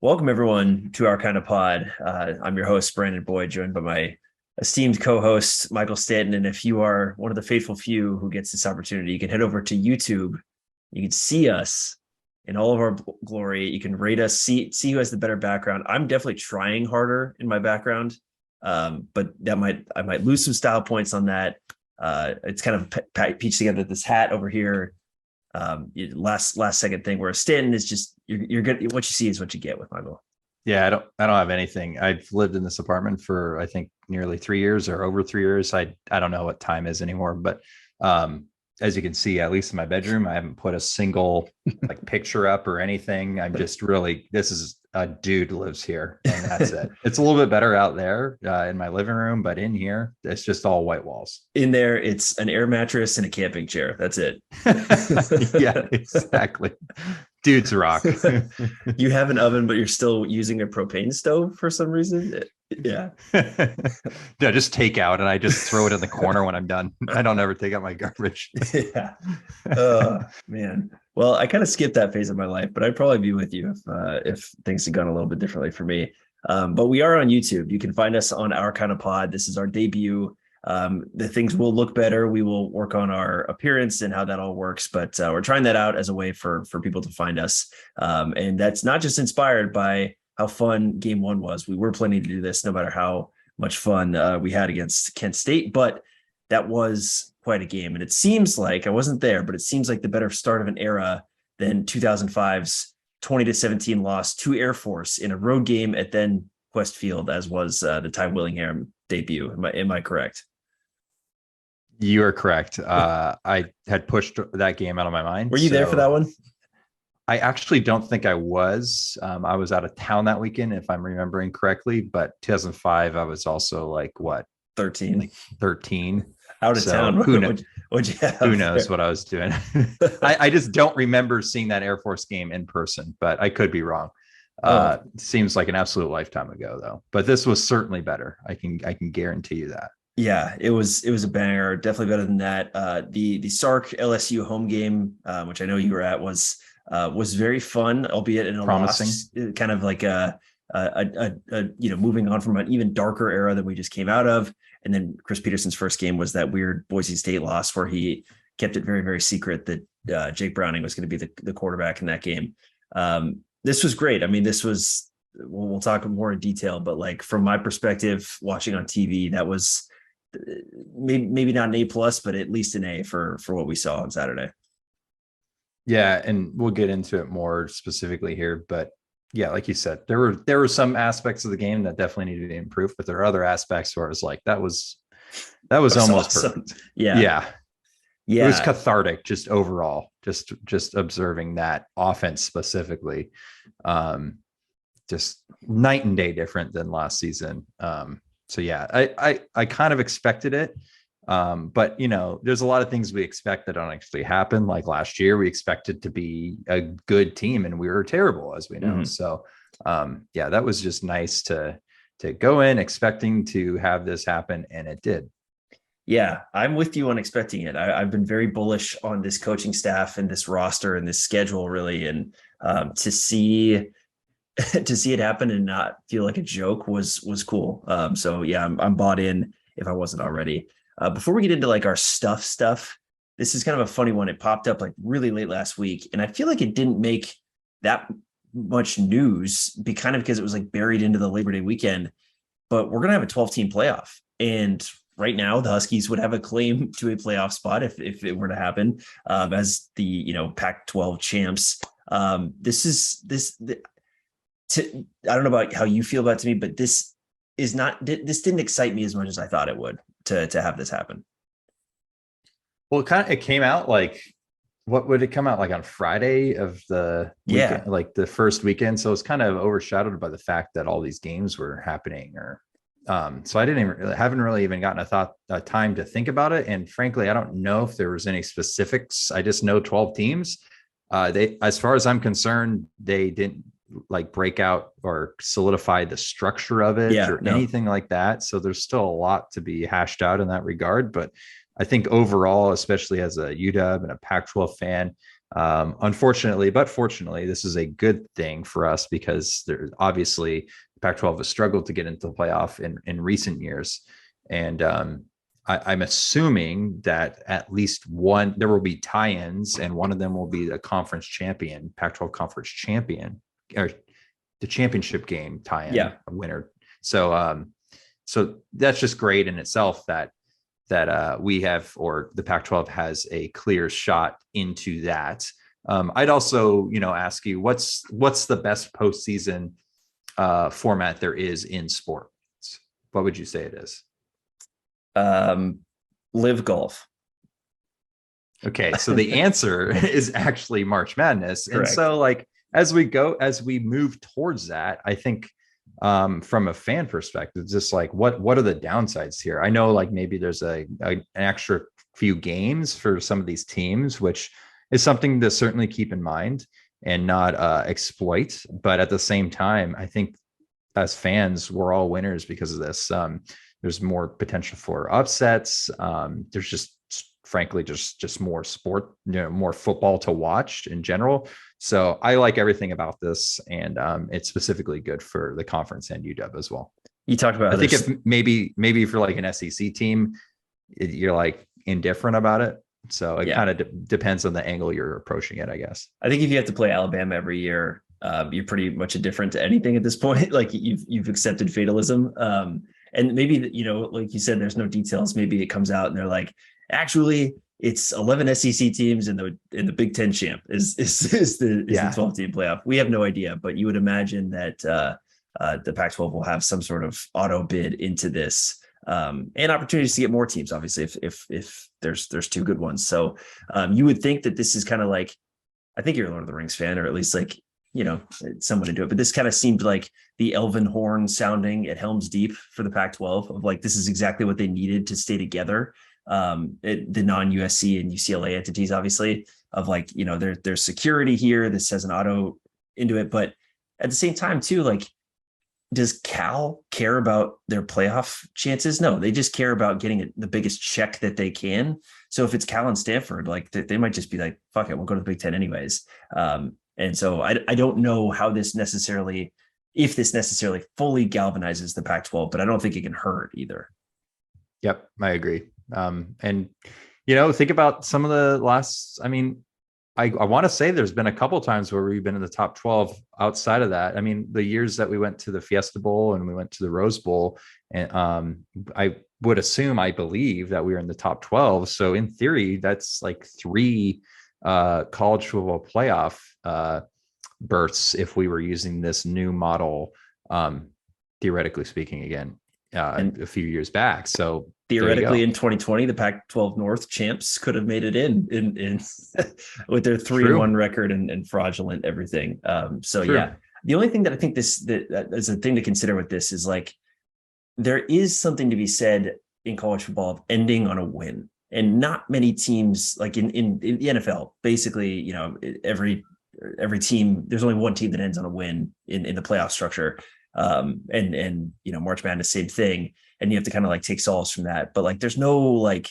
Welcome, everyone, to our kind of pod. I'm your host, Brandon Boyd, joined by my esteemed co-host, Michael Stanton. And if you are one of the faithful few who gets this opportunity, you can head over to YouTube. You can see us in all of our glory. You can rate us, see who has the better background. I'm definitely trying harder in my background, but I might lose some style points on that. It's kind of pieced together this hat over here. Last second thing where Stanton is just you're good. What you see is what you get with Michael. Yeah, I don't have anything. I've lived in this apartment for I think nearly 3 years or over 3 years. I don't know what time is anymore, but as you can see, at least in my bedroom, I haven't put a single like picture up or anything. I'm just really, this is a dude lives here and that's it. It's a little bit better out there in my living room, but in here, it's just all white walls. In there, it's an air mattress and a camping chair. That's it. Yeah, exactly. Dudes rock. You have an oven, but you're still using a propane stove for some reason. Yeah. No, just take out and I just throw it in the corner when I'm done. I don't ever take out my garbage. Yeah. Oh, man. Well, I kind of skipped that phase of my life, but I'd probably be with you if things had gone a little bit differently for me. But we are on YouTube. You can find us on Our Kind of Pod. This is our debut. The things will look better. We will work on our appearance and how that all works, but we're trying that out as a way for people to find us. And that's not just inspired by how fun game one was. We were planning to do this no matter how much fun we had against Kent State, but that was quite a game. And it seems like I wasn't there, but it seems like the better start of an era than 2005's 20-17 loss to Air Force in a road game at then Quest Field, as was the Ty Willingham debut. Am I correct? You are correct. I had pushed that game out of my mind. Were you there for that one? I actually don't think I was. I was out of town that weekend, if I'm remembering correctly. But 2005, I was also like, what? 13. Like 13. Out of town. Who knows? Who knows there? what I was doing? I just don't remember seeing that Air Force game in person, but I could be wrong. Seems like an absolute lifetime ago, though. But this was certainly better. I can guarantee you that. Yeah, it was a banger. Definitely better than that. The Sark LSU home game, which I know you were at, was very fun, albeit in a promising loss, kind of like a moving on from an even darker era that we just came out of. And then Chris Peterson's first game was that weird Boise State loss where he kept it very, very secret that Jake Browning was going to be the quarterback in that game. This was great. I mean, this was, we'll talk more in detail, but like from my perspective, watching on TV, that was maybe not an A+, but at least an A for what we saw on Saturday. Yeah, and we'll get into it more specifically here, but yeah, like you said, there were some aspects of the game that definitely needed to be improved, but there are other aspects where it's like that was almost awesome. Perfect. Yeah. It was cathartic, just overall, just observing that offense specifically, just night and day different than last season. So yeah, I kind of expected it. But there's a lot of things we expect that don't actually happen. Like last year, we expected to be a good team and we were terrible, as we know. Mm-hmm. So yeah, that was just nice to go in expecting to have this happen, and it did. Yeah, I'm with you on expecting it. I've been very bullish on this coaching staff and this roster and this schedule, really. And to see it happen and not feel like a joke was cool. So yeah, I'm bought in if I wasn't already. Before we get into like our stuff, this is kind of a funny one. It popped up like really late last week, and I feel like it didn't make that much news because it was like buried into the Labor Day weekend. But we're going to have a 12-team playoff. And right now, the Huskies would have a claim to a playoff spot if it were to happen as the, Pac-12 champs. I don't know about how you feel about it to me, but this didn't excite me as much as I thought it would to have this happen. Well, it came out like, what would it come out like on Friday of the weekend, like the first weekend? So it's kind of overshadowed by the fact that all these games were happening, so I haven't really even gotten a time to think about it. And frankly, I don't know if there was any specifics. I just know 12 teams. As far as I'm concerned, they didn't like break out or solidify the structure of it anything like that. So there's still a lot to be hashed out in that regard. But I think overall, especially as a UW and a Pac-12 fan, Unfortunately, but fortunately, this is a good thing for us because there's obviously Pac-12 has struggled to get into the playoff in recent years. And I'm assuming that at least one, there will be tie-ins, and one of them will be the conference champion, Pac-12 conference champion, or the championship game tie-in winner. So, so that's just great in itself that we have, or the Pac-12 has a clear shot into that. I'd also, ask you what's the best postseason format there is in sports? What would you say it is? Live golf. Okay, so the answer is actually March Madness. Correct. And so like as we move towards that, I think from a fan perspective, just like what are the downsides here? I know like maybe there's an extra few games for some of these teams, which is something to certainly keep in mind and not exploit. But at the same time, I think as fans, we're all winners because of this. There's more potential for upsets. There's just frankly just more sport, more football to watch in general. So I like everything about this, and it's specifically good for the conference and UW as well. You talked about, I think if maybe for like an SEC team, you're like indifferent about it. So it kind of depends on the angle you're approaching it, I guess. I think if you have to play Alabama every year, you're pretty much indifferent to anything at this point. Like you've accepted fatalism. And maybe, like you said, there's no details. Maybe it comes out and they're like, actually, it's 11 SEC teams and the Big Ten champ is the 12 team playoff. We have no idea, but you would imagine that the Pac-12 will have some sort of auto bid into this, and opportunities to get more teams. Obviously, if there's two good ones, so you would think that this is kind of like, I think you're a Lord of the Rings fan, or at least like someone to do it. But this kind of seemed like the Elven Horn sounding at Helm's Deep for the Pac-12 of like, this is exactly what they needed to stay together. The non-USC and UCLA entities, obviously, of like, there's security here. This has an auto into it. But at the same time, too, like, does Cal care about their playoff chances? No, they just care about getting the biggest check that they can. So if it's Cal and Stanford, like they might just be like, fuck it, we'll go to the Big Ten anyways. And so I don't know how if this necessarily fully galvanizes the Pac-12, but I don't think it can hurt either. Yep, I agree. And, think about some of the last, I want to say there's been a couple of times where we've been in the top 12 outside of that. I mean, the years that we went to the Fiesta Bowl and we went to the Rose Bowl, and I believe that we were in the top 12. So in theory, that's like 3 college football playoff berths if we were using this new model, theoretically speaking, again, a few years back. So theoretically in 2020, the Pac-12 North champs could have made it in with their 3-1 record and fraudulent everything. So True. Yeah, the only thing that I think that is a thing to consider with this is like, there is something to be said in college football of ending on a win. And not many teams, like in the NFL, basically, every team, there's only one team that ends on a win in the playoff structure. And March Madness, same thing. And you have to kind of like take solace from that. But like, there's no like,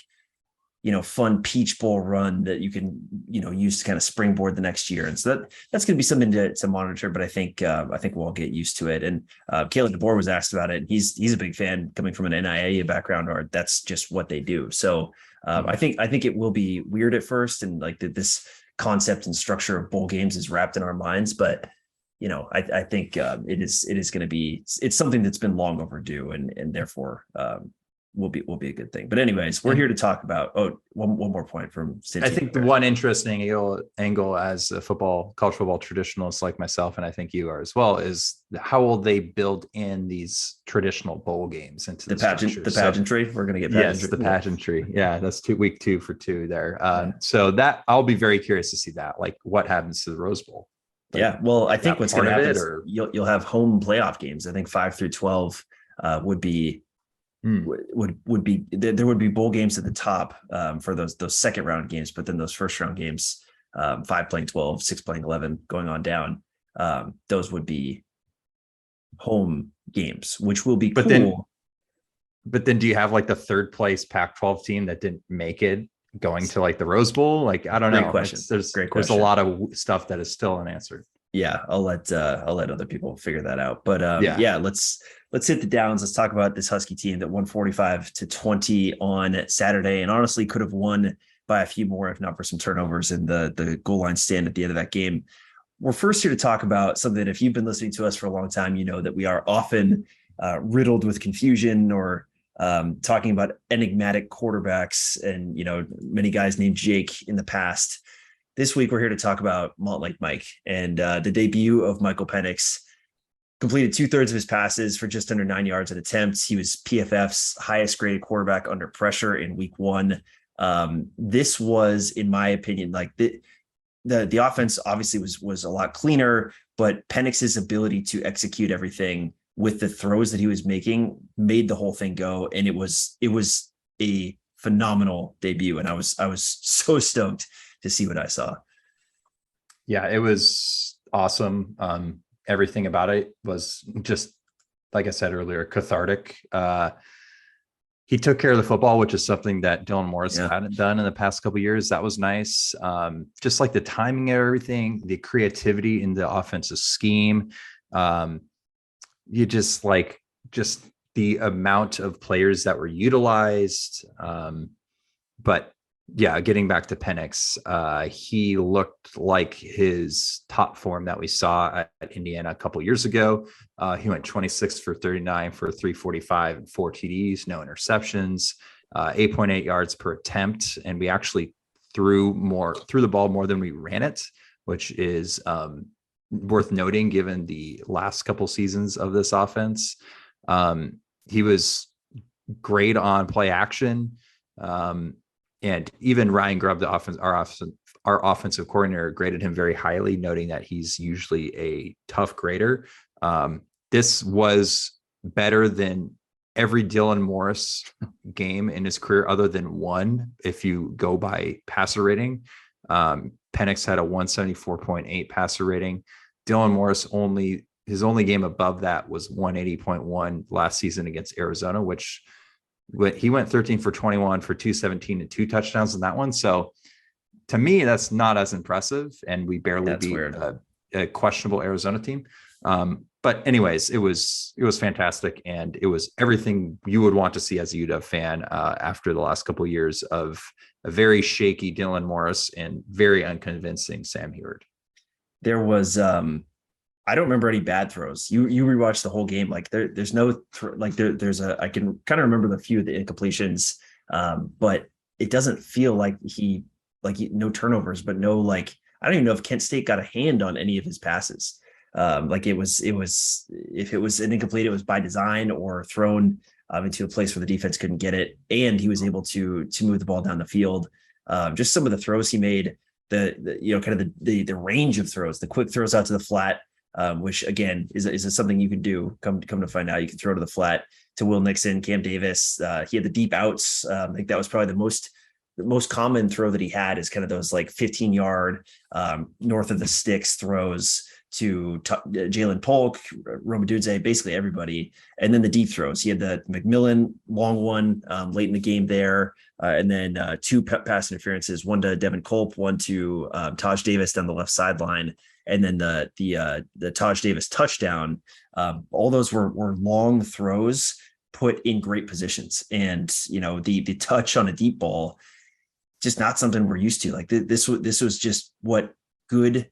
fun Peach Bowl run that you can, use to kind of springboard the next year. And so that's going to be something to monitor, but I think we'll all get used to it. And Kalen DeBoer was asked about it. And he's a big fan coming from an NIA background, or that's just what they do. So I think it will be weird at first. And like this concept and structure of bowl games is wrapped in our minds, but I think it is going to be, it's something that's been long overdue, and therefore will be a good thing. But anyways, we're here to talk about one more point from Stanton. I think the one interesting angle as a college football traditionalist like myself, and I think you are as well, is how will they build in these traditional bowl games into the pageantry. We're going to get pageantry. Yes, the pageantry. Yeah, that's week 2 for 2 there. So that I'll be very curious to see that, like what happens to the Rose Bowl. Like, well, I think what's going to happen is you'll have home playoff games. I think 5 through 12 would be there would be bowl games at the top for those second round games, but then those first round games, 5 playing 12, 6 playing 11, going on down. Those would be home games, which will be cool. But then do you have like the third place Pac-12 team that didn't make it going to like the Rose Bowl? Like, I don't Great know. question. There's a lot of stuff that is still unanswered. Yeah, I'll let other people figure that out. But Yeah. let's hit the downs. Let's talk about this Husky team that won 45-20 on Saturday, and honestly could have won by a few more if not for some turnovers in the goal line stand at the end of that game. We're first here to talk about something that if you've been listening to us for a long time, you know that we are often riddled with confusion or talking about enigmatic quarterbacks and, many guys named Jake in the past. This week, we're here to talk about Montlake Mike and the debut of Michael Penix. Completed 2/3 of his passes for just under 9 yards an attempt. He was PFF's highest graded quarterback under pressure in week 1. This was, in my opinion, like the offense obviously was a lot cleaner, but Penix's ability to execute everything with the throws that he was making made the whole thing go. And it was a phenomenal debut. And I was so stoked to see what I saw. Yeah, it was awesome. Everything about it was just, like I said earlier, cathartic. He took care of the football, which is something that Dylan Morris hadn't done in the past couple of years. That was nice. Just like the timing of everything, the creativity in the offensive scheme. You just the amount of players that were utilized. But yeah, getting back to Penix, he looked like his top form that we saw at Indiana a couple years ago. He went 26 for 39 for 345 and 4 TDs, no interceptions, 8.8 yards per attempt. And we actually threw the ball more than we ran it, which is worth noting given the last couple seasons of this offense. He was great on play action. And even Ryan Grubb, our offensive coordinator, graded him very highly, noting that he's usually a tough grader. This was better than every Dylan Morris game in his career, other than one, if you go by passer rating. Penix had a 174.8 passer rating. Dylan Morris his only game above that was 180.1 last season against Arizona, which he went 13 for 21 for 217 and 2 touchdowns in that one. So to me, that's not as impressive. And we barely beat a questionable Arizona team. But anyways, it was fantastic. And it was everything you would want to see as a UW fan after the last couple of years of a very shaky Dylan Morris and very unconvincing Sam Heward. There was, I don't remember any bad throws. You rewatched the whole game. Like there's no, I can kind of remember the few of the incompletions, but it doesn't feel like no turnovers, but no, I don't even know if Kent State got a hand on any of his passes. If it was an incomplete, it was by design or thrown into a place where the defense couldn't get it. And he was able to move the ball down the field. Just some of the throws he made, the range of throws, the quick throws out to the flat, which again is something you can do. Come to find out, you can throw to the flat to Will Nixon, Cam Davis. He had the deep outs. I think that was probably the most common throw that he had is kind of those 15-yard north of the sticks throws to Jalen Polk, Romadudze, basically everybody. And then the deep throws. He had the McMillan long one late in the game there. And then 2 pass interferences, one to Devin Culp, one to Taj Davis down the left sideline. And then the Taj Davis touchdown. All those were long throws put in great positions. And, the touch on a deep ball, just not something we're used to. This was just what good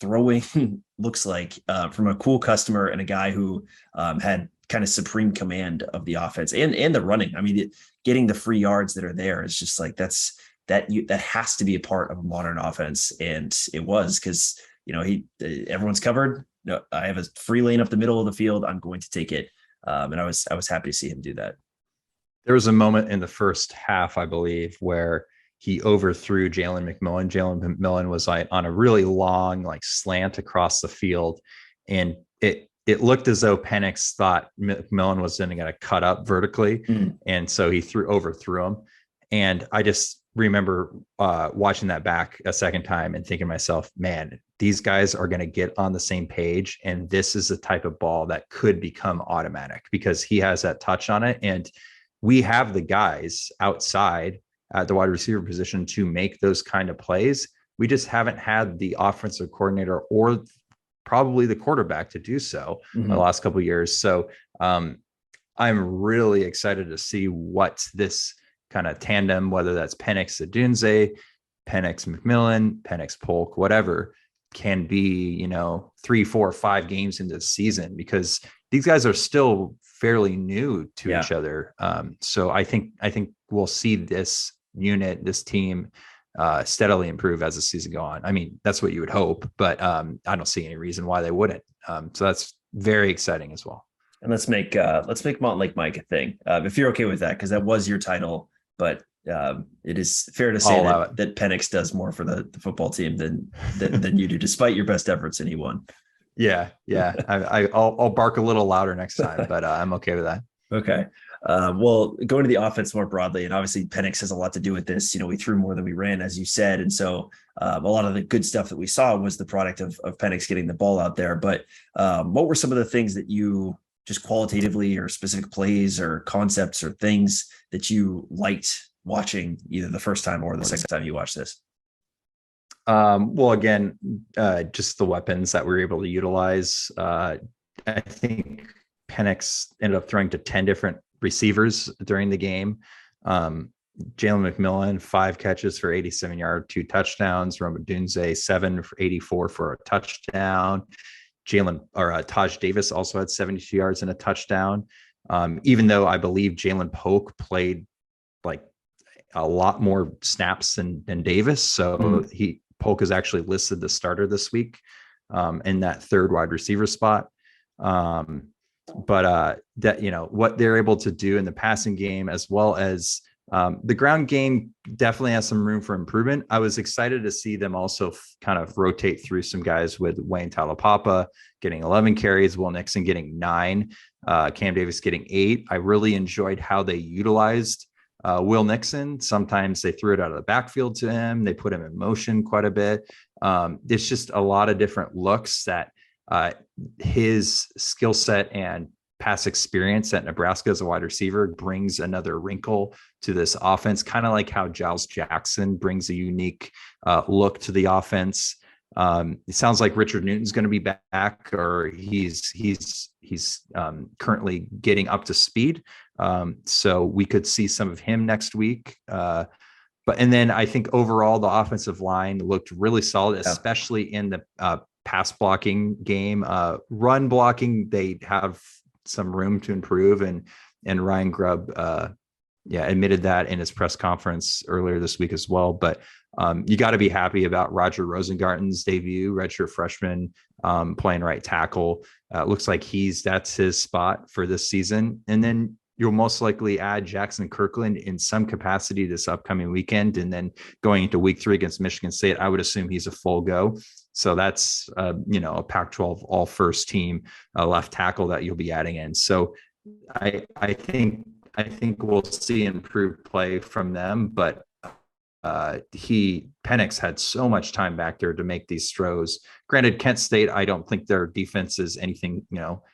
throwing looks like from a cool customer and a guy who had kind of supreme command of the offense and the running. I mean, getting the free yards that are there is just that has to be a part of a modern offense. And it was, because, everyone's covered. No, I have a free lane up the middle of the field. I'm going to take it. And I was happy to see him do that. There was a moment in the first half, I believe, where he overthrew Jalen McMillan. Jalen McMillan was on a really long slant across the field. And it looked as though Penix thought McMillan was then going to cut up vertically. Mm-hmm. And so he overthrew him. And I just remember watching that back a second time and thinking to myself, man, these guys are going to get on the same page. And this is the type of ball that could become automatic because he has that touch on it. And we have the guys outside at the wide receiver position to make those kind of plays. We just haven't had the offensive coordinator or probably the quarterback to do so the last couple of years. So I'm really excited to see what this kind of tandem, whether that's Penix Odunze, Penix McMillan, Penix Polk, whatever, can be, 3, 4, 5 games into the season, because these guys are still fairly new to each other. So I think we'll see this unit, this team, steadily improve as the season go on. I mean, that's what you would hope, but I don't see any reason why they wouldn't. So that's very exciting as well. And let's make Mountain Lake Mike a thing, if you're okay with that, because that was your title. But it is fair to say that Penix does more for the football team than you do, despite your best efforts, and he won. Yeah. I'll bark a little louder next time, but I'm okay with that. Okay. Well, going to the offense more broadly, and obviously Penix has a lot to do with this. We threw more than we ran, as you said. And so a lot of the good stuff that we saw was the product of Penix getting the ball out there. But what were some of the things that you just qualitatively, or specific plays or concepts or things that you liked watching either the first time or the second time you watched this? Well, again, just the weapons that we were able to utilize. I think Penix ended up throwing to 10 different receivers during the game. Jalen McMillan, 5 catches for 87 yards, 2 touchdowns. Rome Odunze, 7 for 84 for a touchdown. Taj Davis also had 72 yards and a touchdown. Even though I believe Jalen Polk played like a lot more snaps than Davis. So Polk is actually listed the starter this week in that third wide receiver spot. But that, what they're able to do in the passing game, as well as the ground game, definitely has some room for improvement. I was excited to see them also kind of rotate through some guys, with Wayne Talapapa getting 11 carries, Will Nixon getting 9, Cam Davis getting 8. I really enjoyed how they utilized Will Nixon. Sometimes they threw it out of the backfield to him. They put him in motion quite a bit. It's just a lot of different looks that his skill set and past experience at Nebraska as a wide receiver brings another wrinkle to this offense, kind of like how Giles Jackson brings a unique look to the offense. It sounds like Richard Newton's going to be back, or he's currently getting up to speed. So we could see some of him next week. And then I think overall the offensive line looked really solid, especially in the pass blocking game. Run blocking, they have some room to improve, and Ryan Grubb admitted that in his press conference earlier this week as well. But you got to be happy about Roger Rosengarten's debut, redshirt freshman, playing right tackle. Looks like that's his spot for this season. And then you'll most likely add Jackson Kirkland in some capacity this upcoming weekend. And then going into week 3 against Michigan State, I would assume he's a full go. So that's, a Pac-12 all first team left tackle that you'll be adding in. So I think we'll see improved play from them, but Penix had so much time back there to make these throws. Granted, Kent State, I don't think their defense is anything,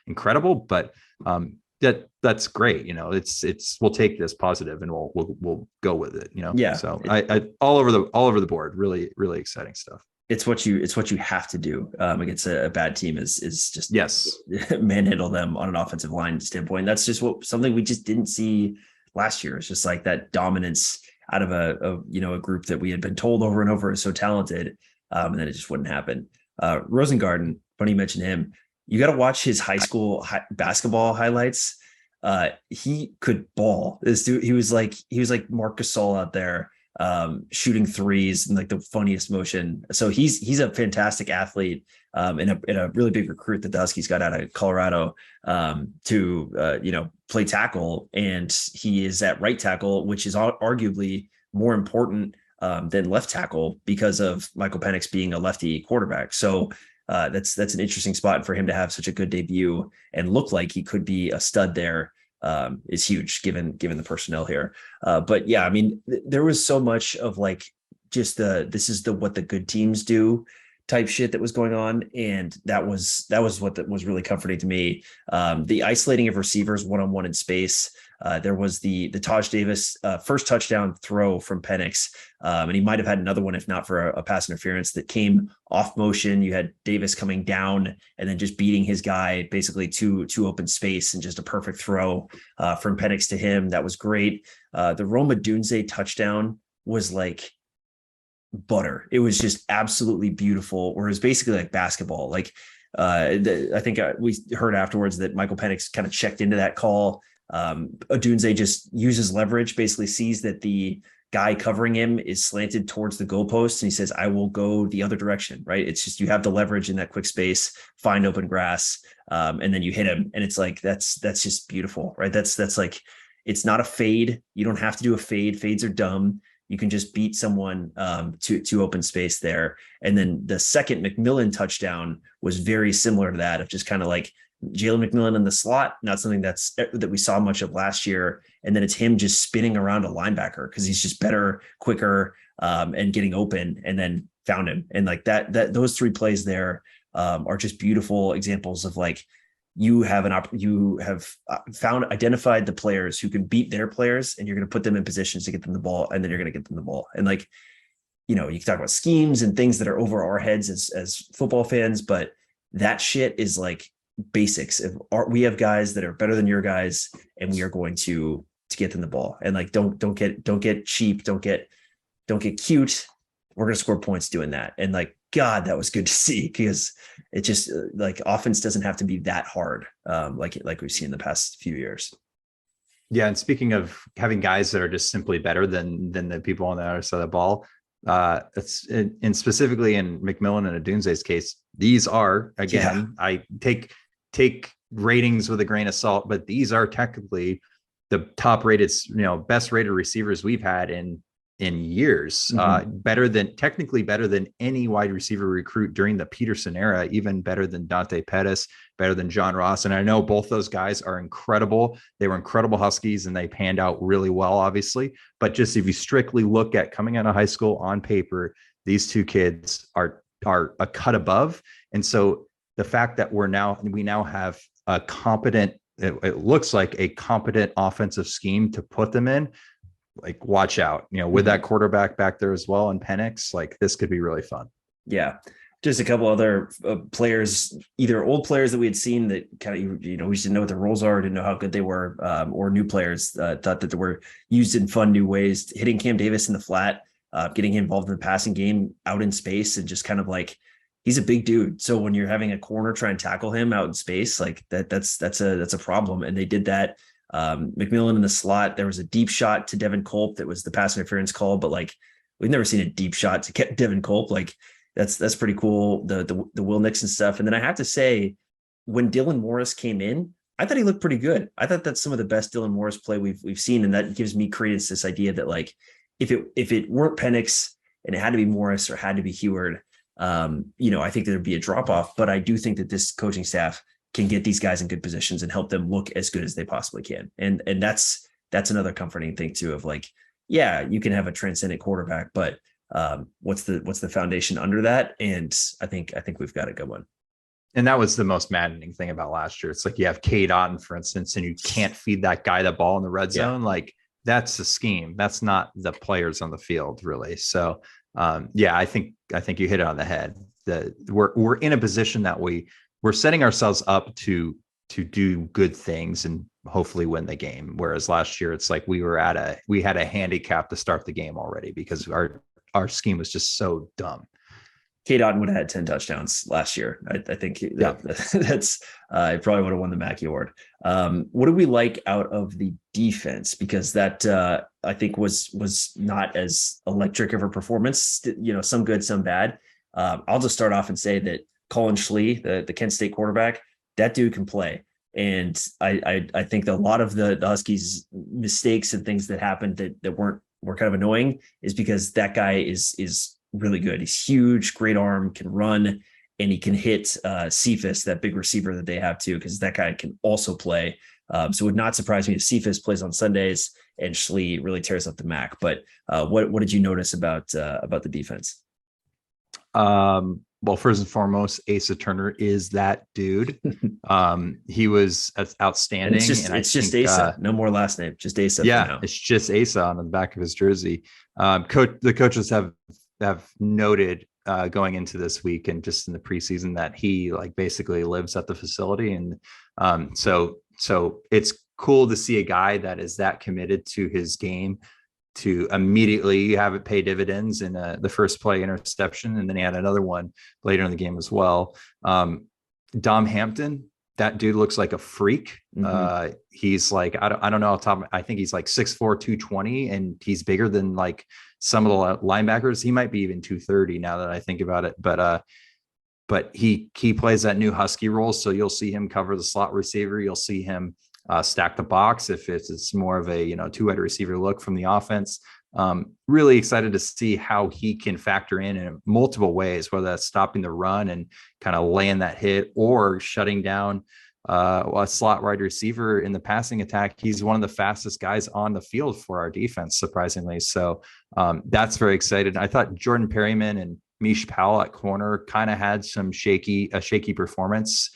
incredible, but that's great. We'll take this positive and we'll go with it, Yeah. So I all over the board, really, really exciting stuff. It's what you have to do against a bad team is just manhandle them on an offensive line standpoint. That's just something we just didn't see last year. It's just like that dominance out of a group that we had been told over and over is so talented, and then it just wouldn't happen. Rosengarten, funny you mentioned him. You got to watch his high school basketball highlights. He could ball. This dude, he was like Marc Gasol out there, shooting threes and like the funniest motion. So he's a fantastic athlete, and a really big recruit that the Huskies got out of Colorado to play tackle, and he is at right tackle, which is arguably more important than left tackle because of Michael Penix being a lefty quarterback. So that's an interesting spot for him to have such a good debut and look like he could be a stud there. Is huge given the personnel here. But yeah, I mean, there was so much of like just this is what the good teams do type shit that was going on. And that was what was really comforting to me. The isolating of receivers one-on-one in space. There was the Taj Davis first touchdown throw from Penix, and he might have had another one if not for a pass interference that came off motion. You had Davis coming down and then just beating his guy basically to open space, and just a perfect throw from Penix to him. That was great. The Roma Dunze touchdown was like butter. It was just absolutely beautiful, or it was basically like basketball. Like I think we heard afterwards that Michael Penix kind of checked into that call. Odunze just uses leverage, basically sees that the guy covering him is slanted towards the goalpost, and he says, I will go the other direction, right? It's just, you have the leverage in that quick space, find open grass, and then you hit him. And it's like, that's just beautiful, right? That's like, it's not a fade. You don't have to do a fade. Fades are dumb. You can just beat someone to open space there. And then the second McMillan touchdown was very similar to that, of just kind of like Jalen McMillan in the slot, not something that we saw much of last year. And then it's him just spinning around a linebacker because he's just better, quicker, and getting open, and then found him. And like that those three plays there are just beautiful examples of like, you have identified the players who can beat their players, and you're going to put them in positions to get them the ball, and then you're going to get them the ball. And like, you can talk about schemes and things that are over our heads as football fans, but that shit is like basics. We have guys that are better than your guys, and we are going to get them the ball. And like, don't get cheap, don't get cute. We're going to score points doing that. And like, God, that was good to see, because it just like, offense doesn't have to be that hard, like we've seen in the past few years. Yeah, and speaking of having guys that are just simply better than the people on the other side of the ball, and specifically in McMillan and Adunze's case, these are, again, I take ratings with a grain of salt, but these are technically the top rated, best rated receivers we've had in years. Technically better than any wide receiver recruit during the Peterson era, even better than Dante Pettis, better than John Ross. And I know both those guys are incredible. They were incredible Huskies, and they panned out really well, obviously. But just if you strictly look at coming out of high school on paper, these two kids are a cut above. And so the fact that we now have a competent, it looks like a competent offensive scheme to put them in, like, watch out, with that quarterback back there as well, and Penix, like, this could be really fun. Yeah. Just a couple other players, either old players that we had seen that kind of, we just didn't know what their roles are, didn't know how good they were, or new players thought that they were used in fun new ways. Hitting Cam Davis in the flat, getting him involved in the passing game out in space, and just kind of like, he's a big dude. So when you're having a corner try and tackle him out in space, like that's a problem. And they did that. McMillan in the slot, there was a deep shot to Devin Culp that was the pass interference call, but like, we've never seen a deep shot to get Devin Culp. Like, that's pretty cool. The Will Nixon stuff. And then I have to say, when Dylan Morris came in, I thought he looked pretty good. I thought that's some of the best Dylan Morris play we've seen. And that gives me credence to this idea that, like, if it weren't Penix and it had to be Morris or had to be Heward, I think there'd be a drop off. But I do think that this coaching staff can get these guys in good positions and help them look as good as they possibly can. And that's another comforting thing too, of like, yeah, you can have a transcendent quarterback, but what's the foundation under that? And I think we've got a good one. And that was the most maddening thing about last year. It's like, you have Cade Otton, for instance, and you can't feed that guy the ball in the red zone. Like, that's the scheme. That's not the players on the field, really. So I think you hit it on the head. That we're in a position that we're setting ourselves up to do good things and hopefully win the game. Whereas last year, it's like we had a handicap to start the game already because our scheme was just so dumb. Cade Otton would have had 10 touchdowns last year. I think that's I probably would have won the Mackey Award. What do we like out of the defense? Because that I think was not as electric of a performance. Some good, some bad. I'll just start off and say that Colin Schlee, the Kent State quarterback, that dude can play. And I think that a lot of the Huskies' mistakes and things that happened that were kind of annoying is because that guy is really good. He's huge, great arm, can run, and he can hit Cephas, that big receiver that they have too, because that guy can also play. So it would not surprise me if Cephas plays on Sundays and Schlee really tears up the MAC. But what did you notice about the defense? well, first and foremost, Asa Turner is that dude. He was outstanding. And it's just Asa. No more last name, just Asa. Yeah, for now. it's just Asa on the back of his jersey. The coaches have noted going into this week and just in the preseason that he like basically lives at the facility, and so it's cool to see a guy that is that committed to his game to immediately have it pay dividends in the first play interception. And then he had another one later in the game as well. Dom Hampton, that dude looks like a freak. Mm-hmm. He's like, I don't know. I think he's like 6'4", 220, and he's bigger than like some of the linebackers. He might be even 230 now that I think about it. But he plays that new Husky role. So you'll see him cover the slot receiver. You'll see him stack the box if it's more of a two-wide receiver look from the offense. Really excited to see how he can factor in multiple ways, whether that's stopping the run and kind of laying that hit or shutting down a slot wide receiver in the passing attack. He's one of the fastest guys on the field for our defense, surprisingly. So that's very excited. I thought Jordan Perryman and Mish Powell at corner kind of had a shaky performance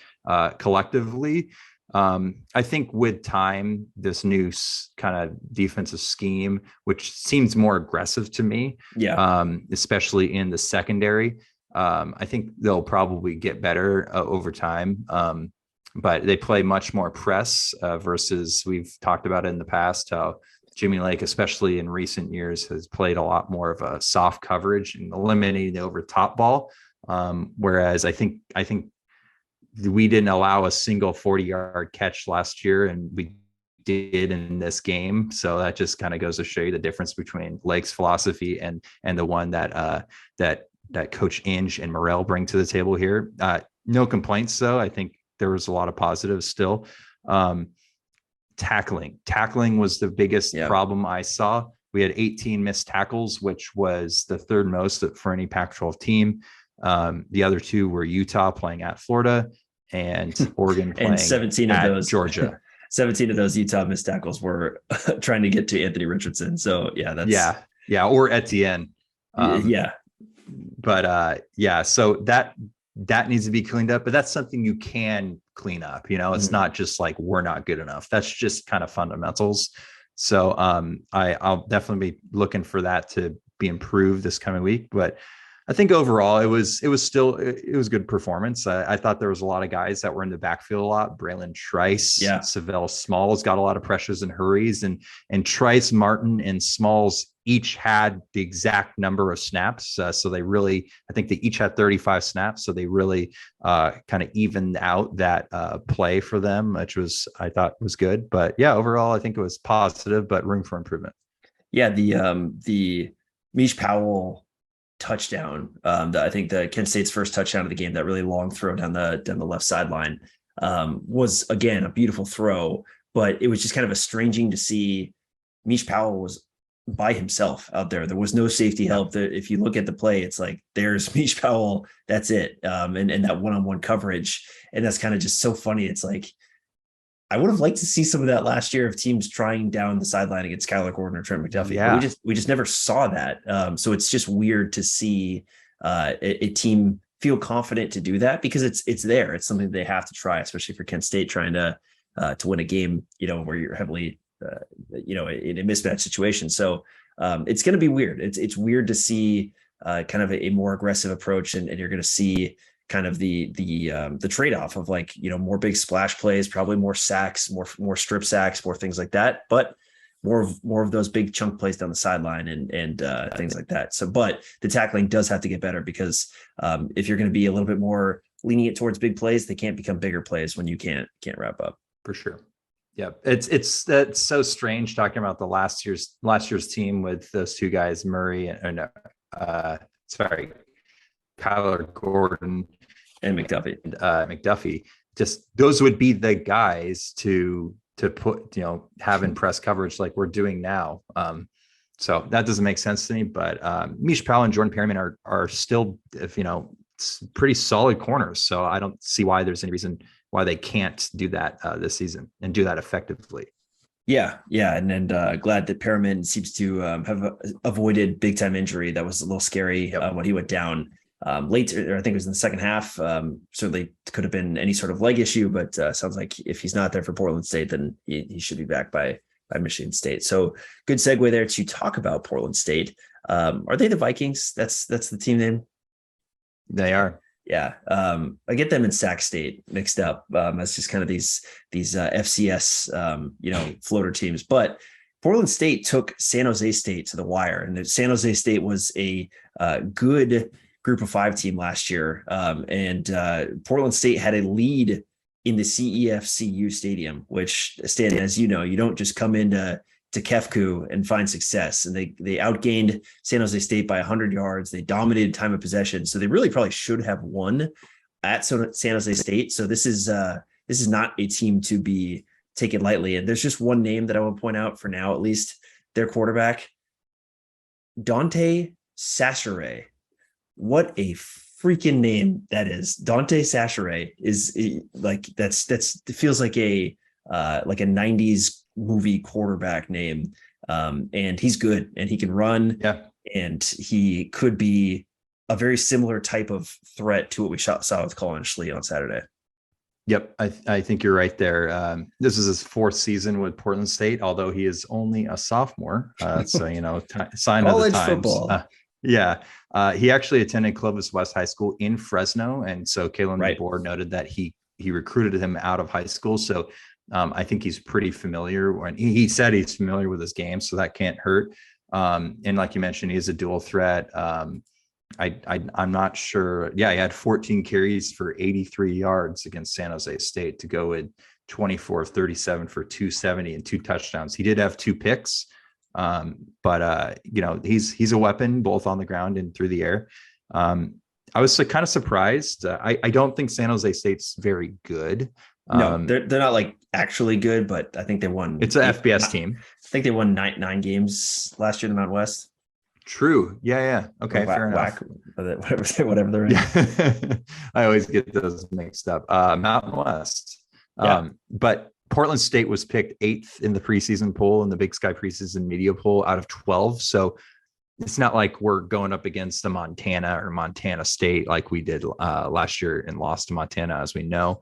collectively. I think with time, this new kind of defensive scheme, which seems more aggressive to me, especially in the secondary, I think they'll probably get better over time. But they play much more press versus we've talked about it in the past, how Jimmy Lake, especially in recent years, has played a lot more of a soft coverage and eliminating the over top ball. Whereas I think we didn't allow a single 40-yard catch last year, and we did in this game. So that just kind of goes to show you the difference between Lake's philosophy and the one that Coach Inge and Morrell bring to the table here. No complaints, though. I think there was a lot of positives still. Tackling was the biggest problem I saw. We had 18 missed tackles, which was the third most for any Pac-12 team. The other two were Utah playing at Florida and Oregon playing 17 at of those, Georgia. 17 of those Utah missed tackles were trying to get to Anthony Richardson. So or Etienne. So that needs to be cleaned up, but that's something you can clean up. It's not just like we're not good enough. That's just kind of fundamentals. So I'll definitely be looking for that to be improved this coming week. But I think overall it was good performance. I thought there was a lot of guys that were in the backfield a lot. Braylon Trice, Savell Smalls got a lot of pressures and hurries, and Trice, Martin, and Smalls each had the exact number of snaps. So they really, I think they each had 35 snaps. So they really kind of evened out that play for them, which I thought was good. But overall, I think it was positive, but room for improvement. Yeah. The Mish Powell touchdown, I think the Kent State's first touchdown of the game, that really long throw down the left sideline, was again a beautiful throw, but it was just kind of estranging to see Mish Powell was by himself out there. There was no safety help. If you look at the play, it's like there's Mish Powell, that's it. And that one-on-one coverage, and that's kind of just so funny. It's like I would have liked to see some of that last year of teams trying down the sideline against Kyler Gordon or Trent McDuffie. But we just never saw that. So it's just weird to see a team feel confident to do that, because it's there. It's something they have to try, especially for Kent State trying to win a game, where you're heavily, in a mismatch situation. So it's going to be weird. It's weird to see kind of a more aggressive approach, and you're going to see kind of the trade-off of more big splash plays, probably more sacks, more strip sacks, more things like that, but more of those big chunk plays down the sideline and things like that. So, but the tackling does have to get better, because if you're going to be a little bit more lenient towards big plays, they can't become bigger plays when you can't wrap up. For sure. Yeah. It's so strange talking about the last year's team with those two guys, Murray and Kyler Gordon and McDuffie. McDuffie, just those would be the guys to put, have in press coverage like we're doing now. So that doesn't make sense to me. But Mish Powell and Jordan Perryman are still, pretty solid corners. So I don't see why there's any reason why they can't do that this season and do that effectively. Yeah. And glad that Perriman seems to have avoided big time injury. That was a little scary when he went down. late, or I think it was in the second half. Certainly could have been any sort of leg issue, but sounds like if he's not there for Portland State, then he should be back by Michigan State. So good segue there to talk about Portland State. Are they the Vikings? That's the team name. They are. Yeah. I get them in Sac State mixed up. As just kind of these FCS, floater teams, but Portland State took San Jose State to the wire, and San Jose State was a good Group of 5 team last year. And Portland State had a lead in the CEFCU stadium, which, Stan, as you know, you don't just come into Kefku and find success. And they outgained San Jose State by 100 yards. They dominated time of possession. So they really probably should have won at San Jose State. So this is not a team to be taken lightly. And there's just one name that I will point out for now, at least, their quarterback, Dante Sacheret. What a freaking name that is. Dante Sacheret is like, it feels like a 90s movie quarterback name. And he's good, and he can run. Yeah. And he could be a very similar type of threat to what we saw with Colin Schley on Saturday. Yep. I think you're right there. This is his 4th season with Portland State, although he is only a sophomore. So, sign of the times. Football. Yeah. He actually attended Clovis West High School in Fresno. And so Kalen DeBoer noted that he recruited him out of high school. So I think he's pretty familiar. When he said he's familiar with his game, so that can't hurt. And like you mentioned, he is a dual threat. I'm not sure. Yeah, he had 14 carries for 83 yards against San Jose State to go with 24 of 37 for 270 and 2 touchdowns. He did have 2 picks. But he's a weapon both on the ground and through the air. I was kind of surprised. I don't think San Jose State's very good. No, they're not like actually good, but I think they won. It's an FBS team. I think they won nine games last year in the Mountain West. True. Yeah. Okay. Fair enough. Whatever they're in. Yeah. I always get those mixed up. Mountain West. Yeah. But Portland State was picked 8th in the preseason poll and the Big Sky preseason media poll out of 12. So it's not like we're going up against the Montana or Montana State like we did last year and lost to Montana, as we know.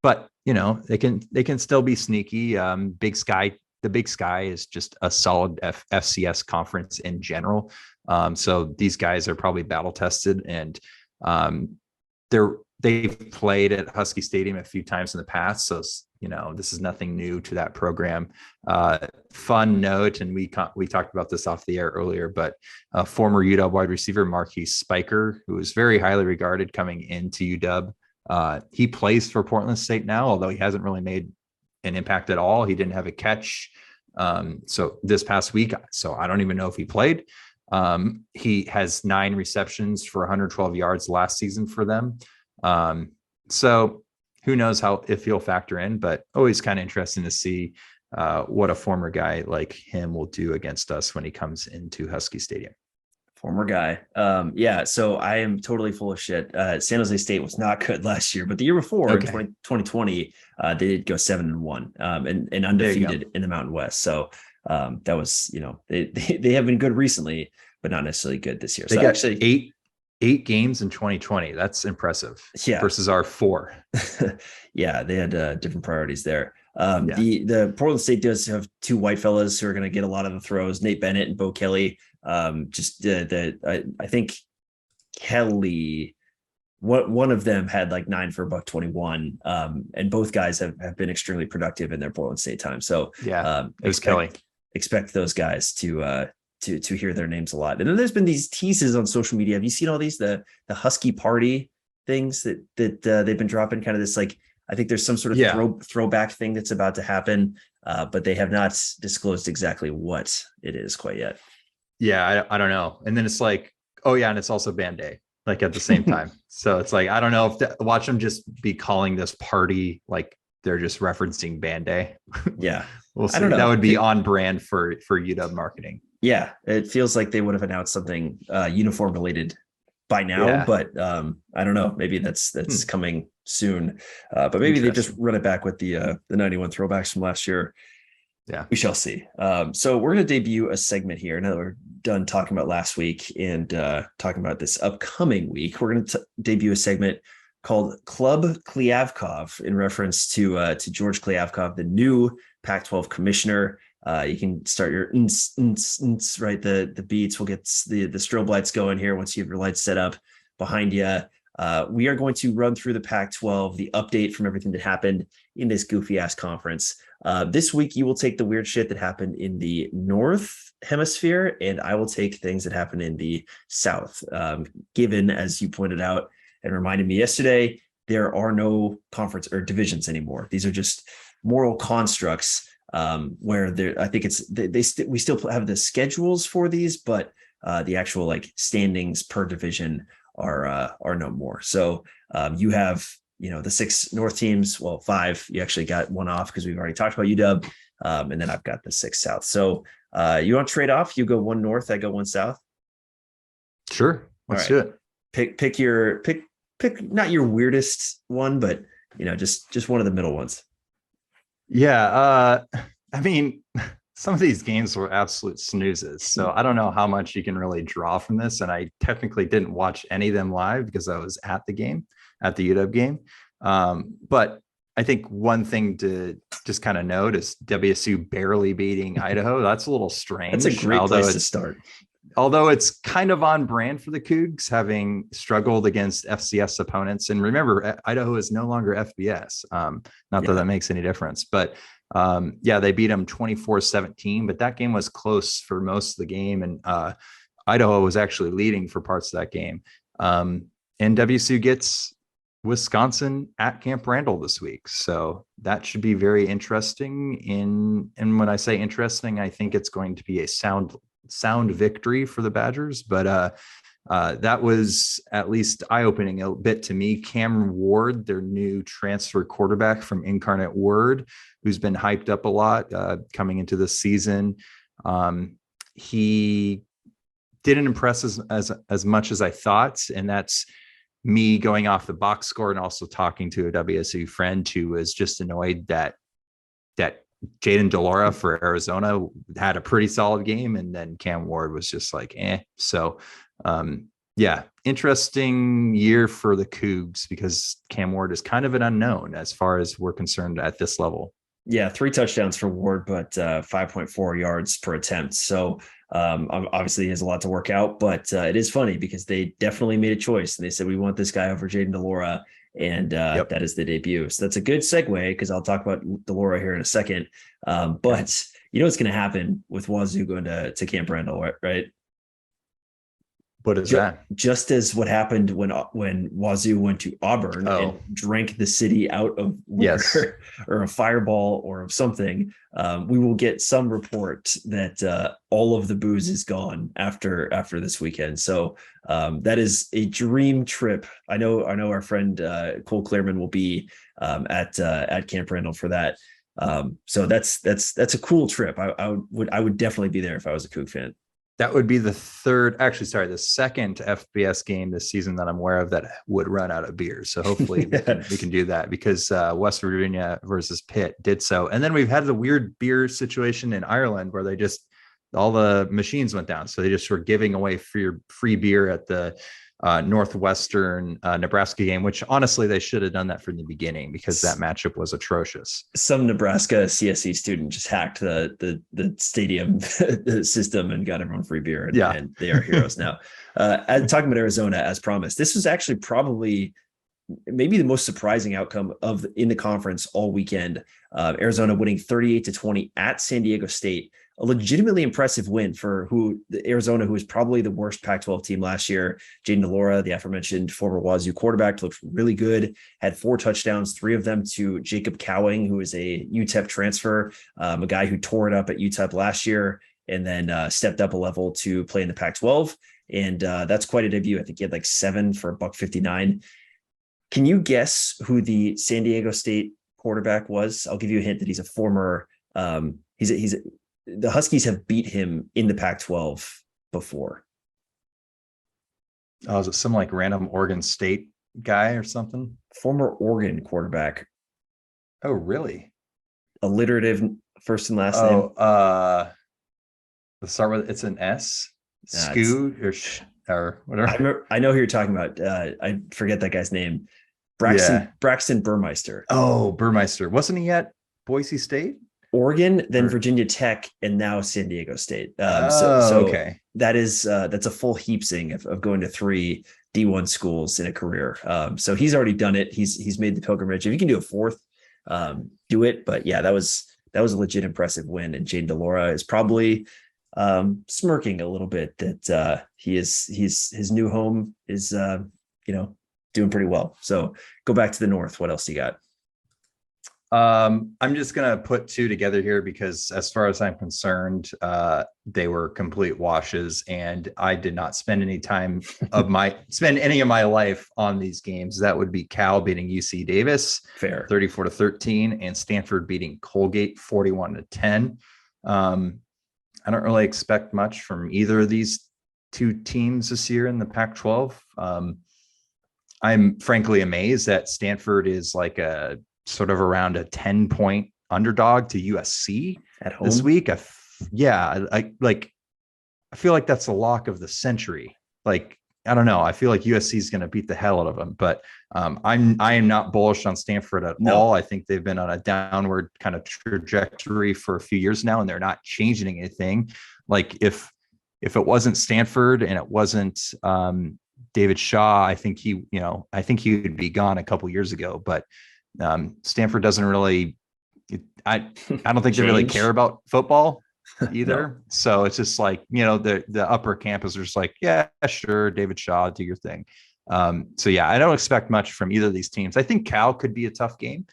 But they can still be sneaky. Big Sky, the Big Sky is just a solid FCS conference in general. So these guys are probably battle tested, and they've played at Husky Stadium a few times in the past. So, this is nothing new to that program. Fun note, and we talked about this off the air earlier, but former UW wide receiver Marquise Spiker, who is very highly regarded coming into UW, he plays for Portland State now, although he hasn't really made an impact at all. He didn't have a catch. So this past week, so I don't even know if he played. He has 9 receptions for 112 yards last season for them. So who knows if he'll factor in, but always kind of interesting to see what a former guy like him will do against us when he comes into Husky Stadium. Former guy. So I am totally full of shit. San Jose State was not good last year, but the year before, in 2020, they did go 7-1 and undefeated in the Mountain West. So that was, they have been good recently, but not necessarily good this year. They got actually 8 games in 2020. That's impressive. Yeah. Versus our 4. Yeah. They had different priorities there. The Portland State does have 2 white fellas who are going to get a lot of the throws, Nate Bennett and Bo Kelly. I think Kelly, one of them had like 9 for $121. And both guys have been extremely productive in their Portland State time. So it was Kelly. Expect those guys to hear their names a lot. And then there's been these teases on social media. Have you seen all these, the Husky party things that they've been dropping, kind of this, like, I think there's some sort of throwback thing that's about to happen, but they have not disclosed exactly what it is quite yet. Yeah, I don't know. And then it's like, oh yeah, and it's also Band Day, like at the same time. So it's like, I don't know if watch them just be calling this party like they're just referencing Band Day. Yeah, we'll see. I don't know. That would be on brand for UW marketing. Yeah, it feels like they would have announced something uniform related by now, but I don't know. Maybe that's coming soon. But maybe they just run it back with the 91 throwbacks from last year. Yeah, we shall see. So we're going to debut a segment here. Now that we're done talking about last week and talking about this upcoming week, we're going to debut a segment called Klub Kliavkoff in reference to George Kliavkoff, the new Pac-12 commissioner. You can start your right, the beats. We'll get the strobe lights going here once you have your lights set up behind you. We are going to run through the Pac-12, the update from everything that happened in this goofy ass conference. This week, you will take the weird shit that happened in the North Hemisphere, and I will take things that happened in the South. Given, as you pointed out and reminded me yesterday, there are no conference or divisions anymore. These are just moral constructs where I think we still have the schedules for these, but the actual like standings per division are no more. So you have, the 6 North teams, well, 5, you actually got one off because we've already talked about UW. And then I've got the 6 South. So you want to trade off? You go 1 North, I go 1 South. Sure. Let's do it. Pick not your weirdest one, but just one of the middle ones. Yeah. I mean, some of these games were absolute snoozes. So I don't know how much you can really draw from this. And I technically didn't watch any of them live because I was at the UW game. But I think one thing to just kind of note is WSU barely beating Idaho. That's a little strange. That's a great place to start. Although it's kind of on brand for the Cougs, having struggled against FCS opponents. And remember, Idaho is no longer FBS. Not that makes any difference. But they beat them 24-17. But that game was close for most of the game. And Idaho was actually leading for parts of that game. And WSU gets Wisconsin at Camp Randall this week. So that should be very interesting. And when I say interesting, I think it's going to be a sound victory for the Badgers, but that was at least eye-opening a bit to me. Cameron Ward, their new transfer quarterback from Incarnate Word, who's been hyped up a lot coming into this season. He didn't impress as much as I thought, and that's me going off the box score and also talking to a WSU friend who was just annoyed that Jaden DeLora for Arizona had a pretty solid game, and then Cam Ward was just like, eh. So, interesting year for the Cougs because Cam Ward is kind of an unknown as far as we're concerned at this level. Yeah, 3 touchdowns for Ward, but 5.4 yards per attempt. So obviously he has a lot to work out, but it is funny because they definitely made a choice and they said, we want this guy over Jaden DeLora. And that is the debut. So that's a good segue because I'll talk about DeLora here in a second. But what's going to happen with Wazoo going to Camp Randall, right? What is that? Just as what happened when Wazoo went to Auburn and drank the city out of liquor or a fireball or of something, we will get some report that all of the booze is gone after this weekend. So that is a dream trip. I know our friend Cole Clearman will be at Camp Randall for that. So that's a cool trip. I would definitely be there if I was a Coug fan. That would be the the second FBS game this season that I'm aware of that would run out of beer. So hopefully we can do that because West Virginia versus Pitt did so. And then we've had the weird beer situation in Ireland where all the machines went down. So they just were giving away free beer at the Northwestern Nebraska game, which honestly they should have done that from the beginning because that matchup was atrocious. Some Nebraska CSE student just hacked the stadium system and got everyone free beer, and they are heroes now. Talking about Arizona, as promised, this was actually probably maybe the most surprising outcome in the conference all weekend. Arizona winning 38-20 at San Diego State. A legitimately impressive win for Arizona, who was probably the worst Pac-12 team last year. Jaden DeLora, the aforementioned former Wazoo quarterback, looked really good, had 4 touchdowns, 3 of them to Jacob Cowing, who is a UTEP transfer, a guy who tore it up at UTEP last year and then stepped up a level to play in the Pac-12. And that's quite a debut. I think he had like 7 for $159. Can you guess who the San Diego State quarterback was? I'll give you a hint that he's a former the Huskies have beat him in the Pac-12 before. Oh, is it some like random Oregon State guy or something? Former Oregon quarterback. Oh, really? Alliterative First and last name. Let's start with it's an S. Nah, Scoot or whatever. I know who you're talking about. I forget that guy's name. Braxton Burmeister. Oh, Burmeister. Wasn't he at Boise State? Oregon, then Virginia Tech, and now San Diego State. Okay. That's a full heapsing of going to 3 D1 schools in a career. So he's already done it. He's made the pilgrimage. If you can do a fourth, do it. But yeah, that was a legit impressive win. And Jane DeLaura is probably smirking a little bit that his new home is doing pretty well. So go back to the north. What else do you got? I'm just gonna put 2 together here because as far as I'm concerned, they were complete washes, and I did not spend any of my life on these games. That would be Cal beating UC Davis, fair 34-13, and Stanford beating Colgate 41-10. I don't really expect much from either of these 2 teams this year in the Pac-12. I'm frankly amazed that Stanford is like a sort of around a 10-point underdog to USC at home this week. I feel like that's the lock of the century. Like, I don't know. I feel like USC is going to beat the hell out of them, but I am not bullish on Stanford at all. I think they've been on a downward kind of trajectory for a few years now, and they're not changing anything. Like if it wasn't Stanford and it wasn't David Shaw, I think he would be gone a couple years ago, but Stanford doesn't really, I don't think they really care about football either. No. So it's just like, the upper campus are just like, yeah, sure, David Shaw, do your thing. So yeah, I don't expect much from either of these teams. I think Cal could be a tough game.